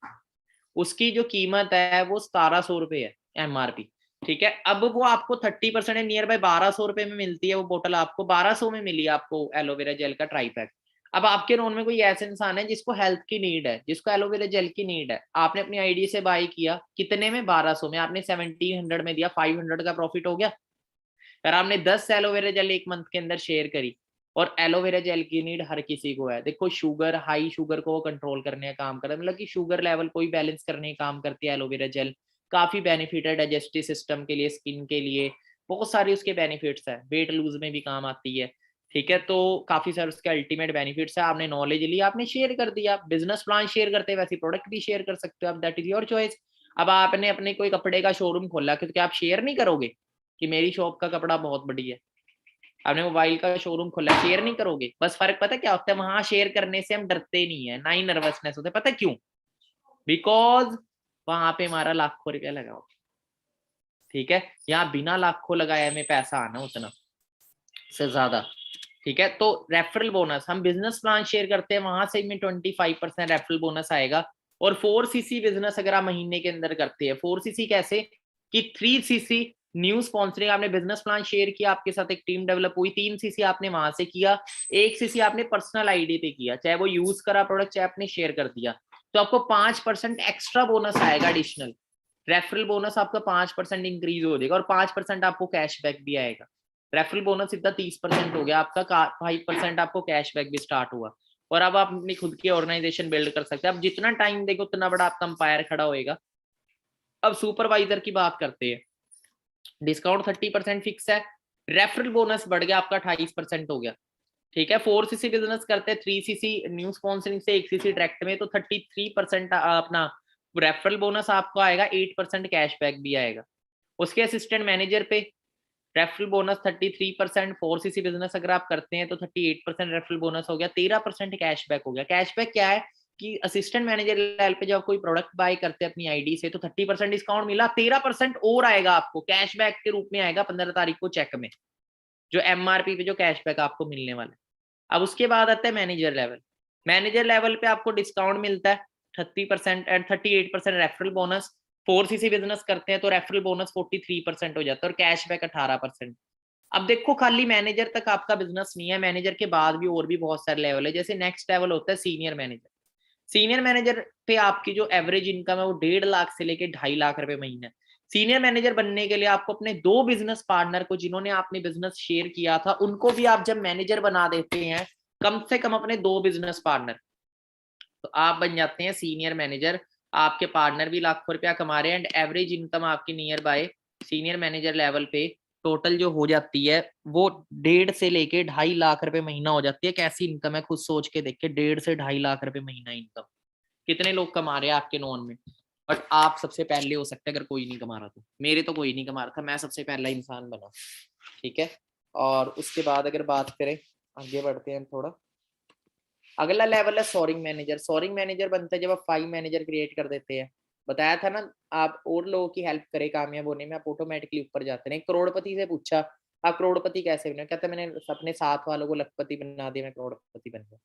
उसकी जो कीमत है वो 1700 रुपए है एमआरपी, ठीक है। अब वो आपको 30% नियर बाय 1200 रुपए में मिलती है, वो बोतल आपको 1200 में मिली आपको एलोवेरा जेल का ट्राई पैक। अब आपके नोन में कोई ऐसा इंसान है जिसको हेल्थ की नीड है, जिसको एलोवेरा जेल की नीड है, आपने अपनी आईडी से बाय किया, कितने में? 1200 में, आपने 1700 में दिया, 500 का प्रॉफिट हो गया। अगर आपने 10 एलोवेरा जेल एक मंथ के अंदर शेयर करी, और एलोवेरा जेल की नीड हर किसी को है, देखो शुगर, हाई शुगर को वो कंट्रोल करने का काम करता है, मतलब कि शुगर लेवल को ही बैलेंस करने का काम करती है एलोवेरा जेल। काफी बेनिफिट है डाइजेस्टिव सिस्टम के लिए, स्किन के लिए, बहुत सारे उसके बेनिफिट्स है, वेट लूज में भी काम आती है, ठीक है। तो काफी सारे उसके अल्टीमेट बेनिफिट्स है। आपने नॉलेज ली, आपने शेयर कर दिया, बिजनेस प्लान शेयर करते हैं, वैसे प्रोडक्ट भी शेयर कर सकते हो आप, दैट इज योर चॉइस। अब आपने अपने कोई कपड़े का शोरूम खोला, क्योंकि आप शेयर नहीं करोगे कि मेरी शॉप का कपड़ा बहुत बढ़िया है। आपने मोबाइल का शोरूम खोला, शेयर नहीं करोगे। बस फर्क पता क्या होता है, वहां शेयर करने से हम डरते नहीं है, ना ही नर्वसनेस होता है, पता क्यों? बिकॉज वहां पे हमारा लाखों रुपया लगा होता, ठीक है। यहाँ बिना लाखों लगाए हमें पैसा आना उतना से ज्यादा, ठीक है, तो रेफरल बोनस हम बिजनेस प्लान शेयर करते हैं, वहां से में 25% रेफरल बोनस आएगा। और 4cc बिजनेस अगर आप महीने के अंदर करते हैं, 4cc कैसे कि 3cc न्यू स्पॉन्सरिंग, आपने बिजनेस प्लान शेयर किया, आपके साथ एक टीम डेवलप हुई, 3cc आपने वहां से किया, 1cc आपने पर्सनल आईडी पे किया, चाहे वो यूज करा प्रोडक्ट चाहे आपने शेयर कर दिया, तो आपको 5% एक्स्ट्रा बोनस आएगा एडिशनल। रेफरल बोनस आपका 5% इंक्रीज हो जाएगा और 5% आपको कैशबैक भी आएगा। रेफरल बोनस सीधा 30% हो गया आपका, 5% आपको कैशबैक भी स्टार्ट हुआ। और अब आप अपनी खुद की ऑर्गेनाइजेशन बिल्ड कर सकते हैं। अब जितना टाइम देखो उतना बड़ा आपका अंपायर खड़ा होएगा। अब सुपरवाइजर की बात करते हैं, डिस्काउंट 30% फिक्स है, रेफरल बोनस बढ़ गया आपका 28% हो गया। ठीक है, 4cc बिजनेस करते हैं, 3cc न्यू स्पॉन्सरिंग से 1cc डायरेक्ट में, तो 33% अपना रेफरल बोनस आपको आएगा, 8% कैशबैक भी आएगा। उसके असिस्टेंट मैनेजर पे रेफरल बोनस 33%, 4cc बिजनेस अगर आप करते हैं तो 38% रेफरल बोनस हो गया, 13% कैशबैक हो गया। कैशबैक क्या है कि असिस्टेंट मैनेजर लेवल पे जब कोई प्रोडक्ट बाय करते हैं अपनी आईडी से, तो 30% डिस्काउंट मिला, 13% और आएगा आपको कैशबैक के रूप में आएगा 15 तारीख को चेक में, जो एमआरपी पे जो कैशबैक आपको मिलने वाला है। अब उसके बाद आता है मैनेजर लेवल। मैनेजर लेवल पे आपको डिस्काउंट मिलता है 30% and 38% referral bonus. 4cc business करते हैं तो रेफरल बोनस 43% हो जाता है और कैशबैक 18%। अब देखो खाली मैनेजर तक आपका बिजनेस नहीं है, मैनेजर के बाद भी और भी बहुत सारे लेवल है। जैसे नेक्स्ट लेवल होता है सीनियर मैनेजर। सीनियर मैनेजर पे आपकी जो एवरेज इनकम है वो 1.5 लाख से लेके 2.5 लाख रुपए महीने। सीनियर मैनेजर बनने के लिए आपको अपने 2 बिजनेस पार्टनर को, जिन्होंने आपने बिजनेस शेयर किया था, उनको भी आप जब मैनेजर बना देते हैं, कम से कम अपने 2 बिजनेस पार्टनर, तो आप बन जाते हैं सीनियर मैनेजर। आपके पार्टनर भी लाखों रुपया कमा रहे हैं एंड एवरेज इनकम आपकी near by senior manager level पे टोटल जो हो जाती है वो 1.5 से लेके 2.5 लाख रुपए महीना हो जाती है। कैसी इनकम है खुद सोच के देखिए, 1.5 से 2.5 लाख रुपए महीना इनकम कितने लोग कमा रहे हैं आपके नॉन में। बट आप सबसे पहले हो सकते हैं, अगर कोई नहीं कमा रहा तो, मेरे तो कोई नहीं कमा रहा था, मैं सबसे पहला इंसान बना। ठीक है, और उसके बाद अगर बात करें, आगे बढ़ते हैं थोड़ा। अगला लेवल है सोरिंग मैनेजर। सोरिंग मैनेजर बनता है जब आप 5 मैनेजर क्रिएट कर देते हैं। बताया था ना, आप और लोगों की हेल्प करें कामयाब होने में, आप ऑटोमेटिकली ऊपर जाते हैं। करोड़पति से पूछा आप करोड़पति कैसे बने, कहते मैंने अपने साथ वालों को लखपति बना दिया, मैं करोड़पति बन गया।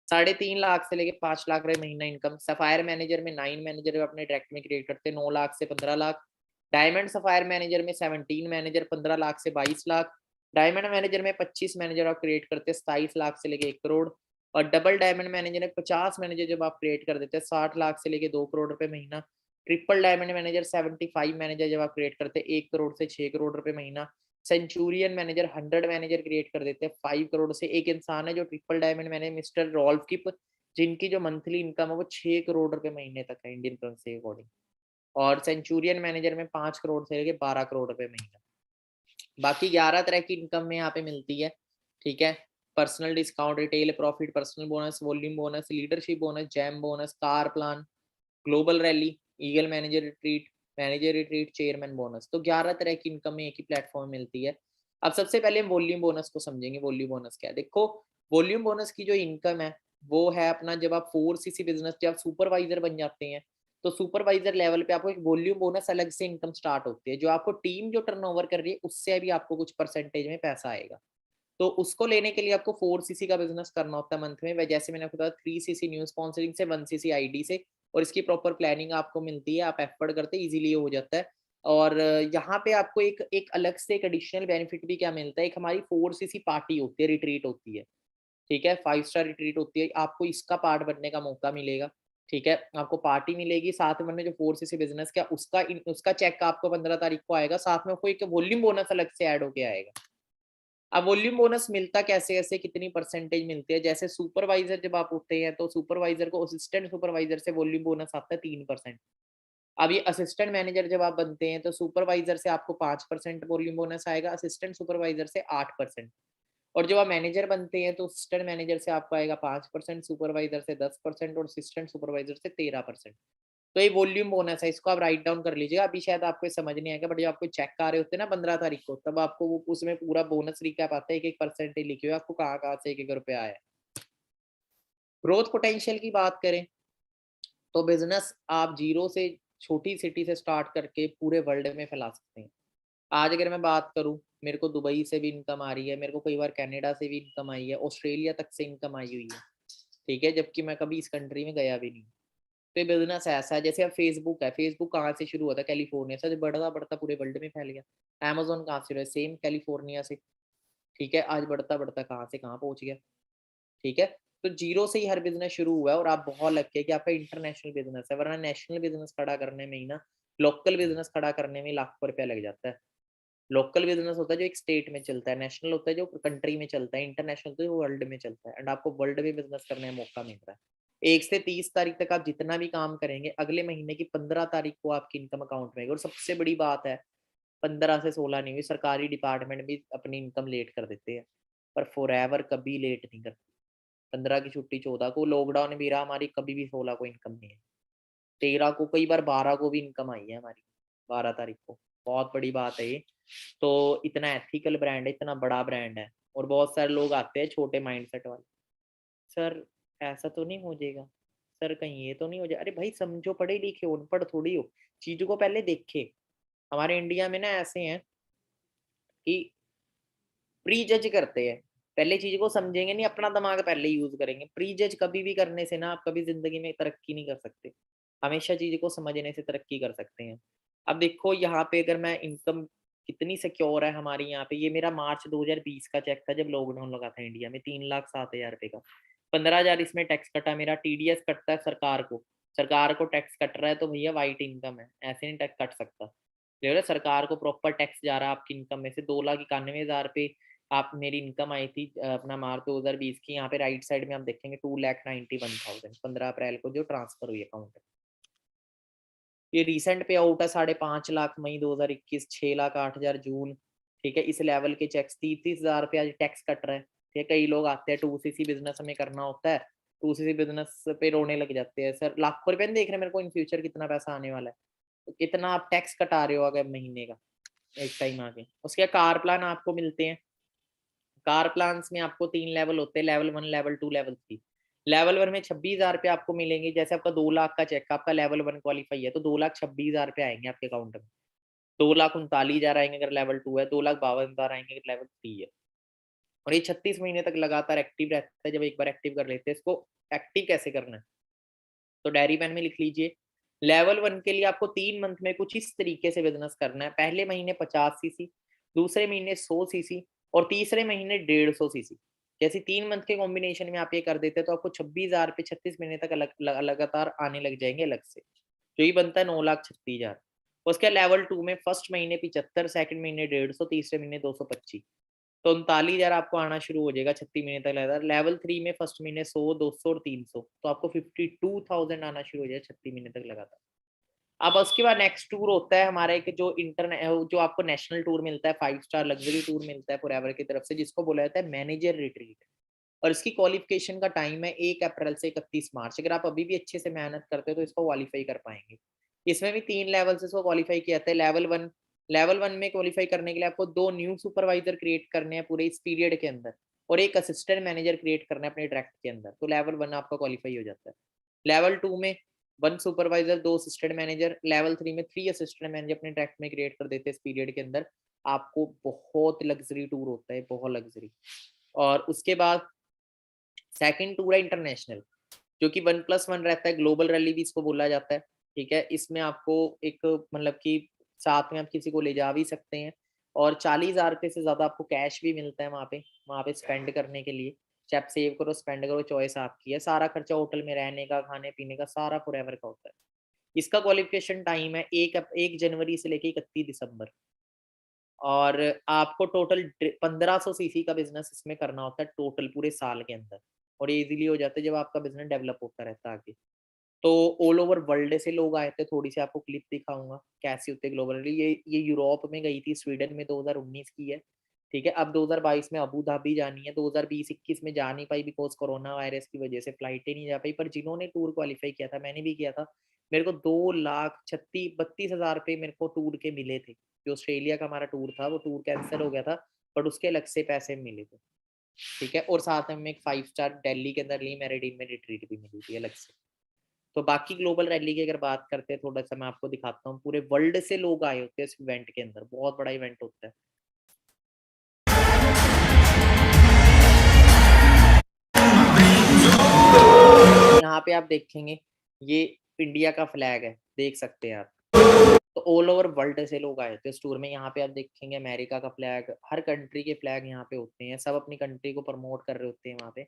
3.5 लाख से लेके 5 लाख रुपए महीना इनकम। सफायर मैनेजर में 9 मैनेजर अपने डायरेक्ट में क्रिएट करते हैं, 9 लाख से 15 लाख। डायमंड सफायर मैनेजर में 17 मैनेजर, 15 लाख से 22 लाख। डायमंड मैनेजर में 25 मैनेजर आप क्रिएट करते हैं, 27 लाख से लेके 1 करोड़। और डबल डायमंड मैनेजर में 50 मैनेजर जब आप क्रिएट कर देते हैं, 60 लाख से लेके 2 करोड़ रुपए महीना। ट्रिपल डायमंड मैनेजर 75 मैनेजर जब आप क्रिएट करते हैं, 1 करोड़ से 6 करोड़ रुपए महीना। सेंचुरियन मैनेजर 100 मैनेजर क्रिएट कर देते हैं, 5 करोड़ से। एक इंसान है जो triple diamond manager, mister Rolf Kipp, जिनकी जो मंथली इनकम है वो 6 करोड़ रुपए महीने तक है इंडियन करेंसी के अकॉर्डिंग। और सेंचुरियन मैनेजर में 5 करोड़ से लेके 12 करोड़ रुपए महीना। बाकी 11 तरह की इनकम में यहाँ पे मिलती है। ठीक है, personal discount, retail profit, personal bonus, volume bonus, leadership bonus, jam bonus, car plan, global rally, eagle manager retreat, chairman bonus. तो 11 तरह की इनकम में एक ही प्लेटफॉर्म मिलती है। अब सबसे पहले हम वॉल्यूम बोनस को समझेंगे। वॉल्यूम बोनस क्या है? देखो, वॉल्यूम बोनस की जो इनकम है वो है अपना, जब आप 4cc बिजनेस, जब सुपरवाइजर बन जाते हैं, तो सुपरवाइजर लेवल पे आपको एक वॉल्यूम बोनस अलग से इनकम स्टार्ट होती है, जो आपको टीम जो टर्नओवर कर रही है उससे भी आपको कुछ परसेंटेज में पैसा आएगा। तो उसको लेने के लिए आपको 4cc का बिजनेस करना होता है मंथ में। जैसे मैंने आपको बताया 3cc न्यू स्पॉन्सरिंग से, 1cc आईडी से, और इसकी प्रॉपर प्लानिंग आपको मिलती है, आप एफर्ट करते इजीली हो जाता है। और यहाँ पे आपको एक एक अलग से एक एडिशनल बेनिफिट भी क्या मिलता है, एक हमारी 4cc पार्टी होती है, रिट्रीट होती है। ठीक है, 5 स्टार रिट्रीट होती है, आपको इसका पार्ट बनने का मौका मिलेगा। ठीक है, आपको पार्टी मिलेगी, साथ में जो 4cc बिजनेस क्या उसका चेक आपको 15 तारीख को आएगा, साथ में आपको एक वॉल्यूम बोनस अलग से ऐड होके आएगा। अब वॉल्यूम बोनस मिलता कैसे, ऐसे कितनी परसेंटेज मिलती है? जैसे सुपरवाइजर जब आप उठते हैं तो सुपरवाइजर को असिस्टेंट सुपरवाइजर से वॉल्यूम बोनस आता है 3%। अब ये असिस्टेंट मैनेजर जब आप बनते हैं तो सुपरवाइजर से आपको 5% वॉल्यूम बोनस आएगा, असिस्टेंट सुपरवाइजर से 8%। और जब आप मैनेजर बनते हैं तो असिस्टेंट मैनेजर से आपको आएगा 5%, सुपरवाइजर से 10% और असिस्टेंट सुपरवाइजर से 13%। तो ये वॉल्यूम बोनस है, इसको आप राइट डाउन कर लीजिएगा। अभी शायद आपको समझ नहीं आएगा, बट जब आपको चेक आ रहे होते हैं ना 15 तारीख को, तब आपको वो उसमें पूरा बोनस रिकैप आता है, एक एक परसेंटेज लिखे हुए आपको कहाँ कहाँ से एक एक रुपया आया है। ग्रोथ पोटेंशियल की बात करें तो बिजनेस आप जीरो से, छोटी सिटी से स्टार्ट करके पूरे वर्ल्ड में फैला सकते हैं। आज अगर मैं बात करूं, मेरे को दुबई से भी इनकम आ रही है, मेरे को कई बार कनाडा से भी इनकम आई है, ऑस्ट्रेलिया तक से इनकम आई हुई है, ठीक है, जबकि मैं कभी इस कंट्री में गया भी नहीं। तो ये बिजनेस ऐसा है, जैसे अब फेसबुक है, फेसबुक कहाँ से शुरू हुआ था? कैलिफोर्निया से, बढ़ता बढ़ता पूरे वर्ल्ड में फैल गया। अमेजोन कहाँ से हुआ? सेम कैलिफोर्निया से, ठीक है, आज बढ़ता बढ़ता कहाँ से कहाँ पहुंच गया, ठीक है। तो जीरो से ही हर बिजनेस शुरू हुआ है और आप बहुत लकी है कि आपका इंटरनेशनल बिजनेस है, वरना नेशनल बिजनेस खड़ा करने में ही ना, लोकल बिजनेस खड़ा करने में लाखों रुपया लग जाता है। लोकल बिजनेस होता है जो एक स्टेट में चलता है, नेशनल होता है जो कंट्री में चलता है, इंटरनेशनल तो जो वर्ल्ड में चलता है। एंड आपको वर्ल्ड में बिजनेस करने का मौका मिल रहा है। 1 से 30 तारीख तक आप जितना भी काम करेंगे, अगले महीने की 15 तारीख को आपकी इनकम अकाउंट में आएगी। और सबसे बड़ी बात है, 15 से 16 नहीं हुई, सरकारी डिपार्टमेंट भी अपनी इनकम लेट कर देते हैं, पर फॉर एवर कभी लेट नहीं करते। 15 की छुट्टी 14 को, लॉकडाउन भी रहा, हमारी कभी भी 16 को इनकम नहीं है। 13 को, कई बार 12 को भी इनकम आई है हमारी, 12 तारीख को। बहुत बड़ी बात है ये। तो इतना एथिकल ब्रांड है, इतना बड़ा ब्रांड है। और बहुत सारे लोग आते हैं छोटे माइंडसेट वाले, सर ऐसा तो नहीं हो जाएगा, सर कहीं ये तो नहीं हो जाए। अरे भाई समझो, पढ़े लिखे हो, अनपढ़ थोड़ी हो, चीजों को पहले देखे। हमारे इंडिया में ना ऐसे हैं कि प्री जज करते हैं, पहले चीज को समझेंगे नहीं, अपना दिमाग पहले यूज करेंगे। प्री जज कभी भी करने से ना आप कभी जिंदगी में तरक्की नहीं कर सकते। हमेशा चीज को समझने से तरक्की कर सकते हैं। अब देखो यहाँ पे, अगर मैं इनकम कितनी सिक्योर है हमारी यहाँ पे, ये मेरा मार्च 2020 का चेक था जब लॉकडाउन लगा था इंडिया में, 3,07,000 रुपए का। 15,000 इसमें टैक्स कटा मेरा, टीडीएस कटता है सरकार को, सरकार को टैक्स कट रहा है तो भैया वाइट इनकम है, ऐसे नहीं टैक्स कट सकता। ले रहे, सरकार को प्रॉपर टैक्स जा रहा है आपकी इनकम में से। 2,91,000 पे आप मेरी इनकम आई थी अपना मार्च 2020 की। यहाँ पे राइट साइड में आप देखेंगे 2,91,000, 15 अप्रैल को जो ट्रांसफर हुई अकाउंट। ये रिसेंट पे आउट है 5.5 लाख मई 2021, 6,08,000 जून, ठीक है। इस लेवल के चेक्स 30,000 रुपये आज टैक्स कट रहा है, ठीक है। कई लोग आते हैं 2सीसी बिजनेस हमें करना होता है, 2सीसी बिजनेस पे रोने लग जाते हैं, सर लाखों रुपए नहीं देख रहे मेरे को इन फ्यूचर कितना पैसा आने वाला है, तो कितना आप टैक्स कटा रहे हो अगर महीने का एक टाइम आगे। उसके कार प्लान आपको मिलते हैं। कार प्लान्स में आपको 3 लेवल होते हैं, लेवल 1, लेवल 2, लेवल 3। लेवल 1 में 26,000 रुपये आपको मिलेंगे। जैसे आपका 2 लाख का चेक, आपका लेवल 1 क्वालिफाई है तो 2,26,000 रुपये आएंगे आपके अकाउंट में। 2,39,000 आएंगे अगर लेवल 2 है, 2,52,000 आएंगे अगर लेवल 3 है। और ये 36 महीने तक लगातार एक्टिव रहता है। जब एक बार एक्टिव कर लेते हैं इसको, एक्टिव कैसे करना है तो डायरी पेन में लिख लीजिए। लेवल 1 के लिए आपको 3 मंथ में कुछ इस तरीके से बिजनेस करना है। पहले महीने 50 सीसी, दूसरे महीने 100 सीसी और तीसरे महीने 150 सीसी। जैसे 3 मंथ के कॉम्बिनेशन में आप ये कर देते हैं तो आपको 26,000 पे 36 महीने तक लगातार आने लग जाएंगे अलग से, जो ही बनता है 9,36,000। उसके लेवल 2 में फर्स्ट महीने 75, सेकंड महीने 150, तीसरे महीने 225, तो 39,000 आपको आना शुरू हो जाएगा 36 महीने तक लगातार। लेवल 3 में फर्स्ट महीने 100, 200 और 300, तो आपको 52,000 आना शुरू हो जाएगा 36 महीने तक लगातार। अब उसके बाद नेक्स्ट टूर होता है हमारा एक, जो इंटरनेट, जो आपको नेशनल टूर मिलता है, 5 स्टार लग्जरी टूर मिलता है फॉरएवर की तरफ से, जिसको बोला जाता है मैनेजर रिट्रीट। और इसकी क्वालिफिकेशन का टाइम है 1 अप्रैल से 31 मार्च। अगर आप अभी भी अच्छे से मेहनत करते हो तो इसको क्वालिफाई कर पाएंगे। इसमें भी 3 लेवल से इसको क्वालिफाई किया जाता है। लेवल 1 में क्वालिफाई करने के लिए आपको 2 न्यू सुपरवाइजर क्रिएट करने हैं पूरे इस पीरियड के अंदर, और एक असिस्टेंट मैनेजर क्रिएट करना है अपने ट्रैक्ट के अंदर, तो लेवल 1 आपका क्वालिफाई हो जाता है। लेवल 2 में 1 सुपरवाइजर, 2 असिस्टेंट मैनेजर। लेवल 3 में 3 असिस्टेंट मैनेजर अपने ट्रैक्ट में क्रिएट कर देते हैं इस पीरियड के अंदर। आपको बहुत लग्जरी टूर होता है, बहुत लग्जरी। और उसके बाद सेकंड टूर है इंटरनेशनल, जो कि 1+1 रहता है, ग्लोबल रैली भी इसको बोला जाता है, ठीक है। इसमें आपको एक मतलब कि साथ में आप किसी को ले जा भी सकते हैं, और 40,000 रुपये से ज़्यादा आपको कैश भी मिलता है वहाँ पे स्पेंड करने के लिए। चाहे आप सेव करो, स्पेंड करो, चॉइस आपकी है। सारा खर्चा होटल में रहने का, खाने पीने का, सारा फॉरएवर का होता है। इसका क्वालिफिकेशन टाइम है 1 जनवरी से लेके 31 दिसंबर। और आपको टोटल 1500 सीसी का बिजनेस इसमें करना होता है टोटल पूरे साल के अंदर, और ये इजीली हो जाता है जब आपका बिजनेस डेवलप होता रहता है आगे। तो ऑल ओवर वर्ल्ड से लोग आए थे, थोड़ी सी आपको क्लिप दिखाऊंगा कैसी होती है ग्लोबल। ये यूरोप में गई थी, स्वीडन में 2019 की है, ठीक है। अब 2022 में अबू धाबी जानी है, 2020-21 में जा नहीं पाई बिकॉज कोरोना वायरस की वजह से फ्लाइटें नहीं जा पाई। पर जिन्होंने टूर क्वालिफाई किया था, मैंने भी किया था, मेरे को 2,32,000 रुपये मेरे को टूर के मिले थे। जो ऑस्ट्रेलिया का हमारा टूर था वो टूर कैंसिल हो गया था, बट उसके अलग से पैसे मिले थे, ठीक है। और साथ में एक 5 स्टार दिल्ली के अंदर ली मेरिडियन में रिट्रीट भी मिली थी अलग से। तो बाकी ग्लोबल रैली की अगर बात करते हैं, थोड़ा सा मैं आपको दिखाता हूँ। पूरे वर्ल्ड से लोग आए होते हैं इस इवेंट के अंदर, बहुत बड़ा इवेंट होता है। यहाँ पे आप देखेंगे ये इंडिया का फ्लैग है, देख सकते हैं आप। तो ऑल ओवर वर्ल्ड से लोग आए थे इस टूर में। यहाँ पे आप देखेंगे अमेरिका का फ्लैग, हर कंट्री के फ्लैग यहाँ पे होते हैं, सब अपनी कंट्री को प्रमोट कर रहे होते हैं वहाँ पे।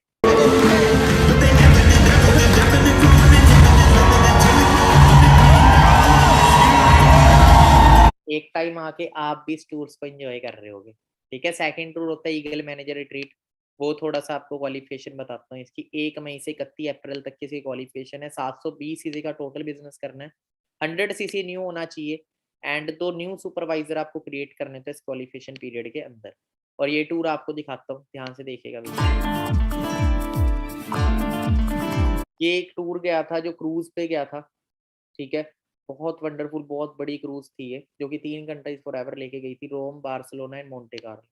एक टाइम आके आप भी इस टूर्स को एंजॉय कर रहे होगे, ठीक है। सेकंड टूर होता है ईगल मैनेजर रिट्रीट, वो थोड़ा सा आपको क्वालिफिकेशन बताता हूँ इसकी। 1 मई से 31 अप्रैल तक की इसकी क्वालिफिकेशन है। 720 सीसी का टोटल बिजनेस करना है, 100 सीसी न्यू होना चाहिए, एंड 2 न्यू सुपरवाइजर आपको क्रिएट करने थे इस क्वालिफिकेशन पीरियड के अंदर। और ये टूर आपको दिखाता हूँ, ध्यान से देखिएगा भैया। ये एक टूर गया था जो क्रूज पे गया था, ठीक है। बहुत वंडरफुल, बहुत बड़ी क्रूज थी ये, जो कि 3 कंट्रीज फॉरएवर लेके गई थी, Rome, Barcelona and Monte Carlo.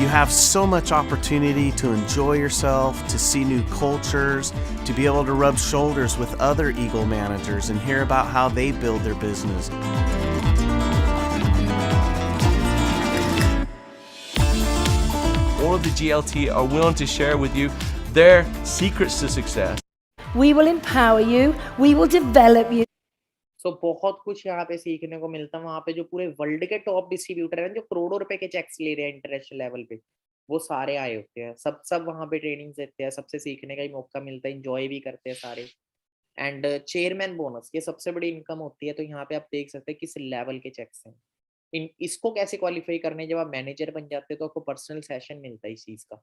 You have so much opportunity to enjoy yourself, to see new cultures, to be able to rub shoulders with other Eagle managers and hear about how they build their business. All of the GLT are willing to share with you their secrets to success. We will empower you, we will develop you. सो बहुत कुछ यहाँ पे सीखने को मिलता है। वहाँ पे जो पूरे वर्ल्ड के टॉप डिस्ट्रीब्यूटर हैं, जो करोड़ों रुपए के चेक्स ले रहे हैं इंटरनेशनल लेवल पे, वो सारे आए होते हैं। सब वहाँ पे ट्रेनिंग देते हैं, सबसे सीखने का ही मौका मिलता है, इंजॉय भी करते हैं सारे। एंड चेयरमैन बोनस, ये सबसे बड़ी इनकम होती है। तो यहाँ पे आप देख सकते हैं किस लेवल के चेक्स हैं। इसको कैसे क्वालिफाई करने, जब आप मैनेजर बन जाते हैं तो आपको पर्सनल सेशन मिलता है इस चीज का,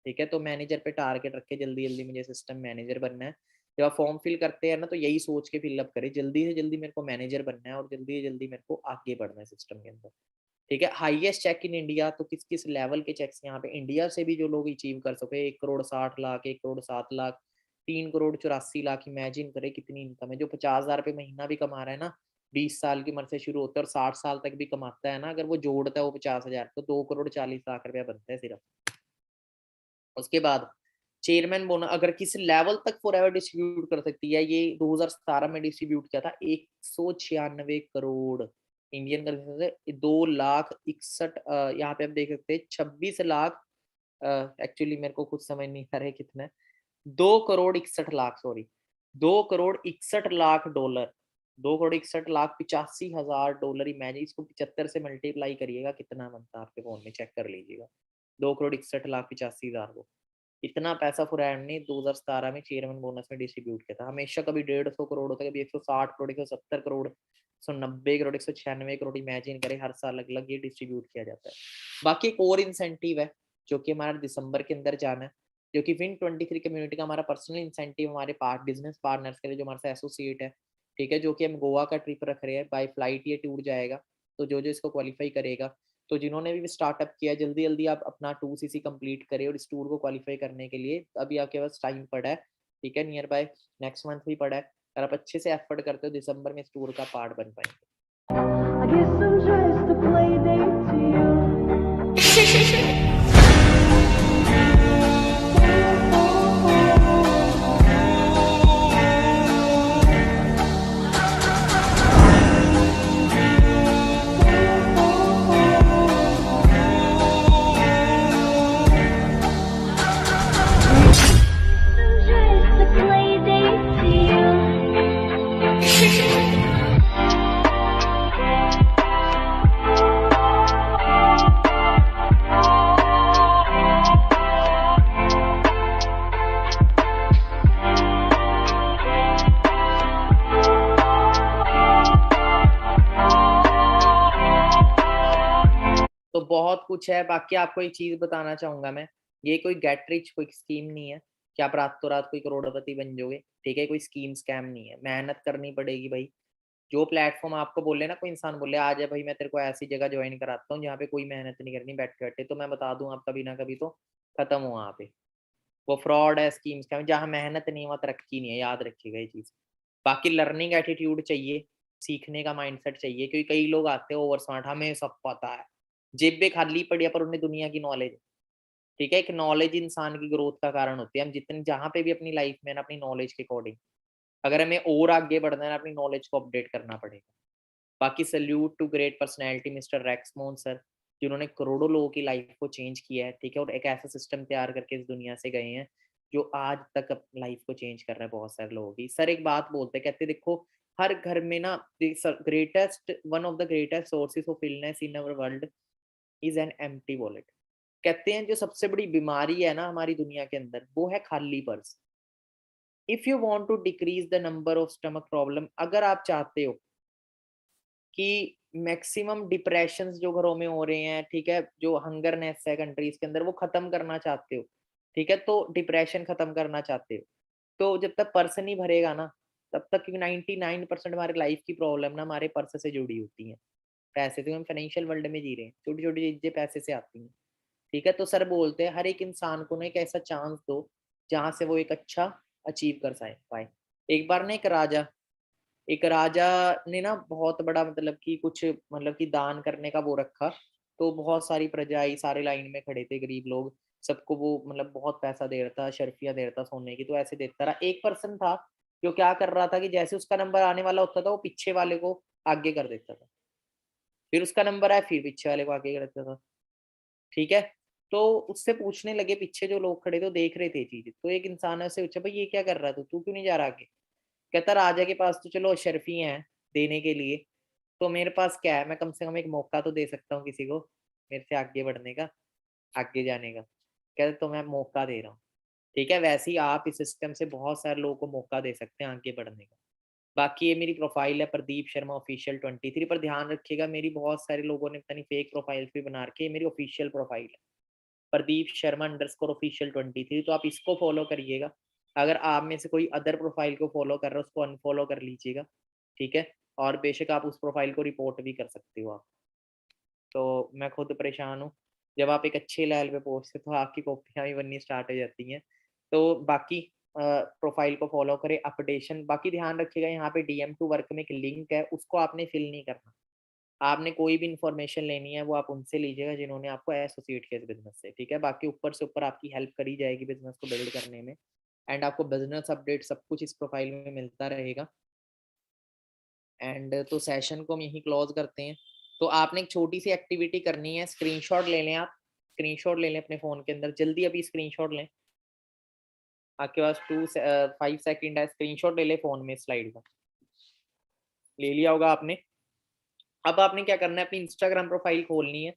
ठीक है। तो मैनेजर पे टारगेट रखे, जल्दी जल्दी मुझे सिस्टम मैनेजर बनना है। जब आप फॉर्म फिल करते हैं ना, तो यही सोच के फिलअप करें, जल्दी से जल्दी मेरे को मैनेजर बनना है और जल्दी से जल्दी मेरे को आगे बढ़ना है सिस्टम के अंदर, ठीक है। हाईएस्ट चेक इन इंडिया, तो किस किस लेवल के चेक्स यहाँ पे इंडिया से भी जो लोग अचीव कर सके, 1 करोड़ 60 लाख, 1 करोड़ 7 लाख, 3 करोड़ 84 लाख। इमेजिन करें कितनी इनकम है। जो 50,000 रुपये महीना भी कमा रहा है ना, 20 साल की उम्र से शुरू होता है और 60 साल तक भी कमाता है ना, अगर वो जोड़ता है वो 50,000, तो 2 करोड़ 40 लाख रुपया बनता है सिर्फ। उसके बाद चेयरमैन बोनस, अगर किस लेवल तक फॉरएवर डिस्ट्रीब्यूट कर सकती है, ये 2017 में डिस्ट्रीब्यूट किया था 196 करोड़ इंडियन करेंसी से। 2,61,000 यहाँ पे आप देख सकते हैं 26 लाख, एक्चुअली मेरे को कुछ समझ नहीं आ रहा है कितना है, 2 crore 61 lakh, sorry 2 crore 61 lakh dollar, 2 crore 61 lakh 85,000 dollar. Imagine, इसको 75 से मल्टीप्लाई करिएगा कितना बनता है आपके फोन में, चेक कर लीजिएगा। 2 करोड़ 61 लाख 85,000 को, इतना पैसा फुरैन ने 2017 में चेयरमैन बोनस में डिस्ट्रीब्यूट किया था। हमेशा कभी 150 करोड़ होता है, कभी 160 करोड़, 170 करोड़, 190 करोड़, 196 करोड़। इमेजिन करें, हर साल अलग अलग ये डिस्ट्रीब्यूट किया जाता है। बाकी एक और इंसेंटिव है जो कि हमारा दिसंबर के अंदर जाना है, जो कि विन 23 कम्युनिटी का हमारा पर्सनल इंसेंटिव हमारे बिजनेस पार्टनर्स के लिए, जो हमारे साथ एसोसिएट है, ठीक है। जो कि हम गोवा का ट्रिप रख रहे हैं, बाय फ्लाइट ये टूर जाएगा। तो जो जो इसको क्वालिफाई करेगा, तो जिन्होंने भी स्टार्टअप किया, जल्दी जल्दी आप अपना 2cc कंप्लीट करें और इस टूर को क्वालिफाई करने के लिए अभी आपके पास टाइम पड़ा है, ठीक है। नियर बाय नेक्स्ट मंथ भी पड़ा है। अगर आप अच्छे से एफर्ट करते हो, दिसंबर में इस टूर का पार्ट बन पाएंगे। I guess I'm just a play date to you. Just a play date to you. तो बहुत कुछ है। बाकी आपको एक चीज बताना चाहूंगा मैं, ये कोई गेट रिच कोई स्कीम नहीं है कि आप रातों रात कोई करोड़पति बन जाओगे, ठीक है। कोई स्कीम स्कैम नहीं है, मेहनत करनी पड़ेगी भाई। जो प्लेटफॉर्म आपको बोले ना, कोई इंसान बोले आ जाए भाई मैं तेरे को ऐसी जगह ज्वाइन कराता हूँ जहाँ पे कोई मेहनत नहीं करनी बैठे बैठे, तो मैं बता दूं आप कभी ना कभी तो खत्म हो वहाँ पे। वो फ्रॉड है, स्कीम स्कैम। जहाँ मेहनत नहीं, वहाँ तरक्की नहीं है, याद रखिएगा ये चीज। बाकी लर्निंग एटीट्यूड चाहिए, सीखने का माइंडसेट चाहिए, क्योंकि कई लोग आते हैं ओवर स्मार्ट, हमें सब पता है, जेबें खाली पड़ी है पर उन्हें दुनिया की नॉलेज, ठीक है। एक नॉलेज इंसान की ग्रोथ का कारण होती है। हम जितने जहाँ पे भी अपनी लाइफ में ना अपनी नॉलेज के अकॉर्डिंग अगर हमें और आगे बढ़ना है ना, अपनी नॉलेज को अपडेट करना पड़ेगा। बाकी salute to great personality mister रैक्समोन सर, जिन्होंने करोड़ों लोगों की लाइफ को चेंज किया है, ठीक है, और एक ऐसा सिस्टम तैयार करके इस दुनिया से गए हैं जो आज तक लाइफ को चेंज कर रहा है बहुत सारे लोगों की। सर एक बात बोलते हैं, कहते देखो हर घर में ना greatest one of the greatest sources of illness in our world is an empty wallet. कहते हैं जो सबसे बड़ी बीमारी है ना हमारी दुनिया के अंदर वो है खाली purse. If you want to decrease the number of stomach problem, अगर आप चाहते हो कि मैक्सिमम डिप्रेशन जो घरों में हो रहे हैं, ठीक है, जो हंगरनेस है कंट्रीज के अंदर वो खत्म करना चाहते हो, ठीक है, तो डिप्रेशन खत्म करना चाहते हो, तो जब तक पर्स नहीं भरेगा ना तब तक, क्योंकि 99% हमारे लाइफ की प्रॉब्लम ना हमारे पर्स से जुड़ी होती है, पैसे से। हम फाइनेंशियल वर्ल्ड में जी रहे हैं, छोटी छोटी चीजें पैसे से आती हैं, ठीक है। तो सर बोलते हैं हर एक इंसान को ना एक ऐसा चांस दो जहां से वो एक अच्छा अचीव कर पाए। एक बार ना एक राजा ने ना बहुत बड़ा मतलब कि कुछ मतलब कि दान करने का वो रखा, तो बहुत सारी प्रजा आई, सारे लाइन में खड़े थे गरीब लोग, सबको वो मतलब बहुत पैसा दे रहा था, शर्फियाँ दे रहा था सोने की, तो ऐसे देता रहा। एक पर्सन था जो क्या कर रहा था कि जैसे उसका नंबर आने वाला होता था वो पीछे वाले को आगे कर देता था, फिर उसका नंबर आया फिर पीछे वाले को आगे कर देता था, ठीक है। तो उससे पूछने लगे पीछे जो लोग खड़े थे, देख रहे थे चीज, तो एक इंसान ने उससे पूछा भाई ये क्या कर रहा है तू क्यों नहीं जा रहा आगे? कहता राजा के पास तो चलो अशरफी हैं देने के लिए, तो मेरे पास क्या है, मैं कम से कम एक मौका तो दे सकता हूँ किसी को मेरे से आगे बढ़ने का, आगे जाने का। कहते तो मैं मौका दे रहा हूँ, ठीक है। वैसे ही आप इस सिस्टम से बहुत सारे लोगों को मौका दे सकते हैं आगे बढ़ने का। बाकी ये मेरी प्रोफाइल है प्रदीप शर्मा ऑफिशियल 23, पर ध्यान रखिएगा मेरी बहुत सारे लोगों ने पता नहीं फेक प्रोफाइल भी बना रखी है, मेरी ऑफिशियल प्रोफाइल है प्रदीप शर्मा _ऑफिशियल 23, तो आप इसको फॉलो करिएगा। अगर आप में से कोई अदर प्रोफाइल को फॉलो कर रहा है उसको अनफॉलो कर लीजिएगा, ठीक है। और बेशक आप उस प्रोफाइल को रिपोर्ट भी कर सकते हो आप। तो मैं खुद परेशान हूँ, जब आप एक अच्छे लेवल पे पहुंचते तो आपकी कॉपियाँ भी बननी स्टार्ट हो जाती हैं। तो बाकी प्रोफाइल को फॉलो करें, अपडेशन। बाकी ध्यान रखिएगा यहाँ पे DM टू वर्क में एक लिंक है, उसको आपने फिल नहीं करना। आपने कोई भी इंफॉर्मेशन लेनी है वो आप उनसे लीजिएगा जिन्होंने आपको एसोसिएट किया इस बिजनेस से, ठीक है। बाकी ऊपर से ऊपर आपकी हेल्प करी जाएगी बिजनेस को बिल्ड करने में, एंड आपको बिजनेस अपडेट सब कुछ इस प्रोफाइल में मिलता रहेगा। एंड तो सेशन को हम यही क्लोज करते हैं। तो आपने एक छोटी सी एक्टिविटी करनी है, स्क्रीनशॉट ले लें, आप स्क्रीनशॉट ले लें अपने फ़ोन के अंदर, जल्दी अभी स्क्रीनशॉट लें, आपके पास 5 सेकंड है, स्क्रीनशॉट ले लें फ़ोन में स्लाइड का, ले लिया होगा आपने। अब आपने क्या करना है, अपनी इंस्टाग्राम प्रोफाइल खोलनी है,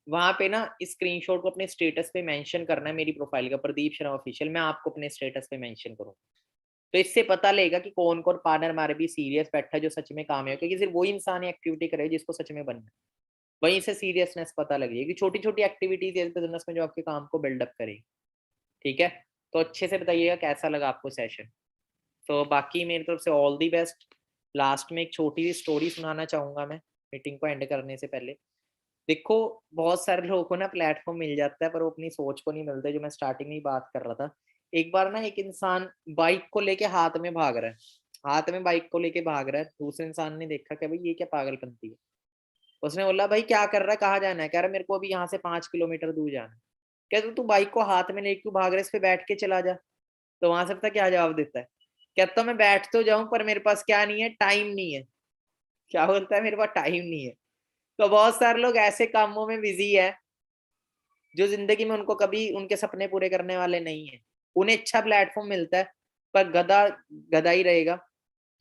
वहाँ पे ना इस स्क्रीनशॉट को अपने स्टेटस पे मेंशन करना है, मेरी प्रोफाइल का प्रदीप शर्मा ऑफिशियल, मैं आपको अपने स्टेटस पे मेंशन करूँ, तो इससे पता लगेगा कि कौन कौन पार्टनर हमारे भी सीरियस बैठा है जो सच में काम है, क्योंकि सिर्फ वही इंसान एक्टिविटी करे जिसको सच में बनना है, वहीं से सीरियसनेस पता लगेगी। छोटी छोटी एक्टिविटीज बिजनेस में जो आपके काम को बिल्डअप करेगी, ठीक है। तो अच्छे से बताइएगा कैसा लगा आपको सेशन। तो बाकी मेरी तरफ से ऑल दी बेस्ट। लास्ट में एक छोटी सी स्टोरी सुनाना चाहूंगा मैं मीटिंग को एंड करने से पहले। देखो बहुत सारे लोगों को ना प्लेटफॉर्म मिल जाता है पर वो अपनी सोच को नहीं मिलते, जो मैं स्टार्टिंग में ही बात कर रहा था। एक बार ना एक इंसान बाइक को लेके हाथ में भाग रहा है, हाथ में बाइक को लेके भाग रहा है, दूसरे इंसान ने देखा कि भाई ये क्या पागलपंती है। उसने बोला भाई क्या कर रहा है, कहाँ जाना है? कह रहा मेरे को अभी यहाँ से 5 किलोमीटर दूर जाना है। कहते तू बाइक को हाथ में लेके क्यों भाग रहा है, इस पे बैठ के चला जा। तो वहां से पता क्या जवाब देता है, कहता मैं बैठ तो जाऊं पर मेरे पास क्या नहीं है, टाइम नहीं है। क्या बोलता है, मेरे पास टाइम नहीं है। तो बहुत सारे लोग ऐसे कामों में बिजी है जो जिंदगी में उनको कभी उनके सपने पूरे करने वाले नहीं है। उन्हें अच्छा प्लेटफॉर्म मिलता है पर गधा गधा ही रहेगा,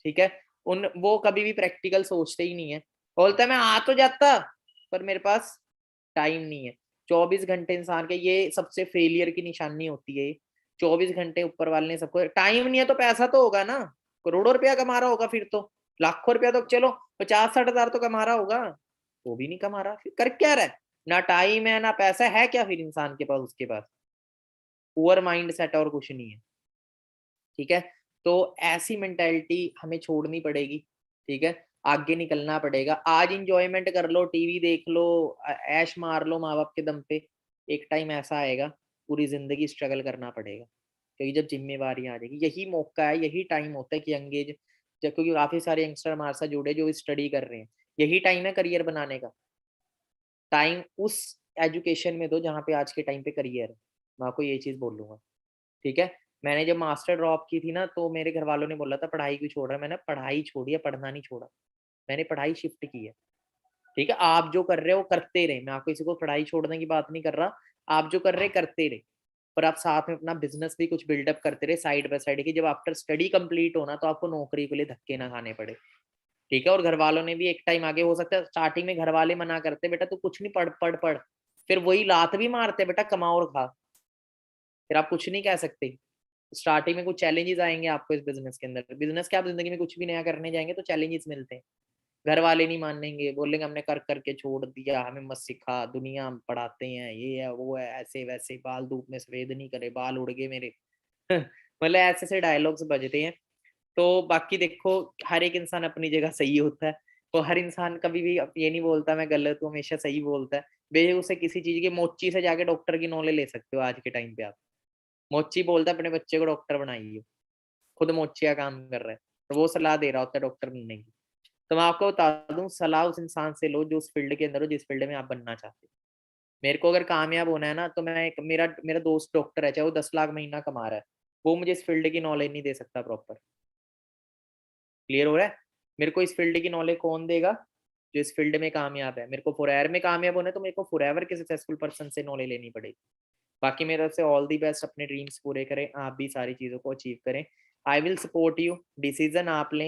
ठीक है। वो कभी भी प्रैक्टिकल सोचते ही नहीं है। बोलता है मैं आ तो जाता पर मेरे पास टाइम नहीं है। 24 घंटे इंसान के, ये सबसे फेलियर की निशानी होती है। 24 घंटे ऊपर वाले ने सबको, टाइम नहीं है तो पैसा तो होगा ना, करोड़ों रुपया कमा रहा होगा, फिर तो लाखों रुपया तो चलो 50-60 हजार तो कमा रहा होगा, वो भी नहीं कमा रहा, फिर कर क्या रहा है? ना टाइम है ना पैसा है, क्या फिर इंसान के पास? उसके पास पुअर माइंड सेट और कुछ नहीं है, ठीक है। तो ऐसी मेंटालिटी हमें छोड़नी पड़ेगी, ठीक है। आगे निकलना पड़ेगा। आज इंजॉयमेंट कर लो, टीवी देख लो, ऐश मार लो माँ बाप के दम पे, एक टाइम ऐसा आएगा पूरी जिंदगी स्ट्रगल करना पड़ेगा, क्योंकि जब जिम्मेवारी आ जाएगी, यही मौका है, यही टाइम होता है कि यंग एज क्योंकि काफी सारे यंगस्टर हमारे साथ जुड़े जो स्टडी कर रहे हैं, यही टाइम है करियर बनाने का। टाइम उस एजुकेशन में दो जहाँ पे आज के टाइम पे करियर है, मैं आपको ये चीज बोल लूंगा, ठीक है। मैंने जब मास्टर ड्रॉप की थी ना, तो मेरे घर वालों ने बोला था पढ़ाई क्यों छोड़ रहा है, मैंने पढ़ाई छोड़ी है, पढ़ना नहीं छोड़ा, मैंने पढ़ाई शिफ्ट की है, ठीक है। आप जो कर रहे हो वो करते रहे, मैं आपको किसी को पढ़ाई छोड़ने की बात नहीं कर रहा, आप जो कर रहे करते रहे, पर आप साथ में अपना बिजनेस भी कुछ बिल्डअप करते रहे साइड बाय साइड, की जब आफ्टर स्टडी कंप्लीट होना तो आपको नौकरी के लिए धक्के ना खाने पड़े, ठीक है। और घर वालों ने भी एक टाइम आगे, हो सकता है स्टार्टिंग में घर वाले मना करते बेटा तू कुछ नहीं, पढ़ पढ़ पढ़, फिर वही लात भी मारते बेटा कमा और खा, फिर आप कुछ नहीं कह सकते। स्टार्टिंग में कुछ चैलेंजेस आएंगे आपको इस बिजनेस के अंदर, बिजनेस के आप जिंदगी में कुछ भी नया करने जाएंगे तो चैलेंजेस मिलते हैं, घर वाले नहीं मानेंगे, बोलेंगे हमने कर करके छोड़ दिया, हमें मत सिखा, दुनिया हम पढ़ाते हैं, ये है वो है, ऐसे वैसे, बाल धूप में सफेद नहीं करे, बाल उड़ गए मेरे मतलब ऐसे ऐसे डायलॉग्स बजते हैं। तो बाकी देखो, हर एक इंसान अपनी जगह सही होता है, तो हर इंसान कभी भी ये नहीं बोलता मैं गलत हूँ, हमेशा सही बोलता है। बेशक उसे किसी चीज की, मोची से जाके डॉक्टर की नॉलेज ले सकते हो आज के टाइम पे आप, मोची बोलता है अपने बच्चे को डॉक्टर बनाइए, खुद मोची का काम कर रहा है, तो वो सलाह दे रहा होता है डॉक्टर बनने की। तो मैं आपको बता दूं, सलाह उस इंसान से लो जो उस फील्ड के अंदर हो जिस फील्ड में आप बनना चाहते हो। मेरे को अगर कामयाब होना है ना, तो मैं मेरा मेरा दोस्त डॉक्टर है, चाहे वो 10 लाख महीना कमा रहा है, वो मुझे इस फील्ड की नॉलेज नहीं दे सकता प्रॉपर, क्लियर हो रहा है। मेरे को इस फील्ड की नॉलेज कौन देगा, जो इस फील्ड में कामयाब है। मेरे को फॉरएवर में कामयाब होना है तो मेरे को फॉरएवर के सक्सेसफुल पर्सन से नॉलेज लेनी पड़ेगी। बाकी मेरे से ऑल दी बेस्ट, अपने ड्रीम्स पूरे करें, आप भी सारी चीज़ों को अचीव करें। I will support you, decision आप लें।